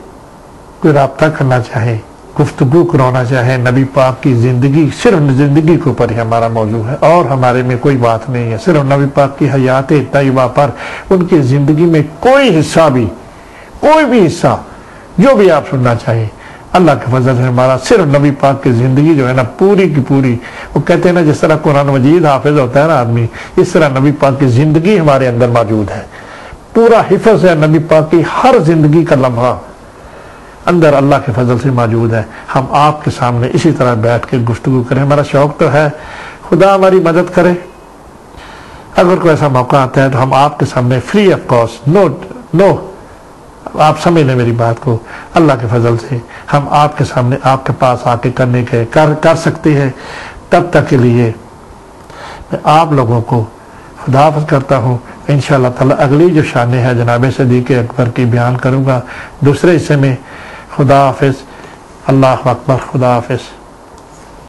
کوئی رابطہ کرنا چاہیں، گفتگو کرانا چاہیں، نبی پاک کی زندگی، صرف زندگی کے اوپر ہی ہمارا موضوع ہے اور ہمارے میں کوئی بات نہیں ہے. صرف نبی پاک کی حیات طیبہ پر، ان کی زندگی میں کوئی حصہ بھی، کوئی بھی حصہ جو بھی آپ سننا چاہیں، اللہ کے فضل سے ہمارا صرف نبی پاک کی زندگی جو ہے نا پوری کی پوری، وہ کہتے ہیں نا جس طرح قرآن مجید حافظ ہوتا ہے نا آدمی، اس طرح نبی پاک کی زندگی ہمارے اندر موجود ہے. پورا حفظ ہے نبی پاک کی، ہر زندگی کا لمحہ اندر اللہ کے فضل سے موجود ہے. ہم آپ کے سامنے اسی طرح بیٹھ کے گفتگو کریں. ہمارا شوق تو ہے، خدا ہماری مدد کرے. اگر کوئی ایسا موقع آتا ہے تو ہم آپ کے سامنے فری آف کاسٹ، نو آپ سمجھ لیں میری بات کو، اللہ کے فضل سے ہم آپ کے سامنے، آپ کے پاس آ کے کرنے کے کر سکتے ہیں. تب تک کے لیے میں آپ لوگوں کو خدا حافظ کرتا ہوں. انشاءاللہ تعالی اگلی جو شانیں ہے جناب صدیق اکبر کی بیان کروں گا دوسرے حصے میں. خدا حافظ. اللہ اکبر. خدا حافظ.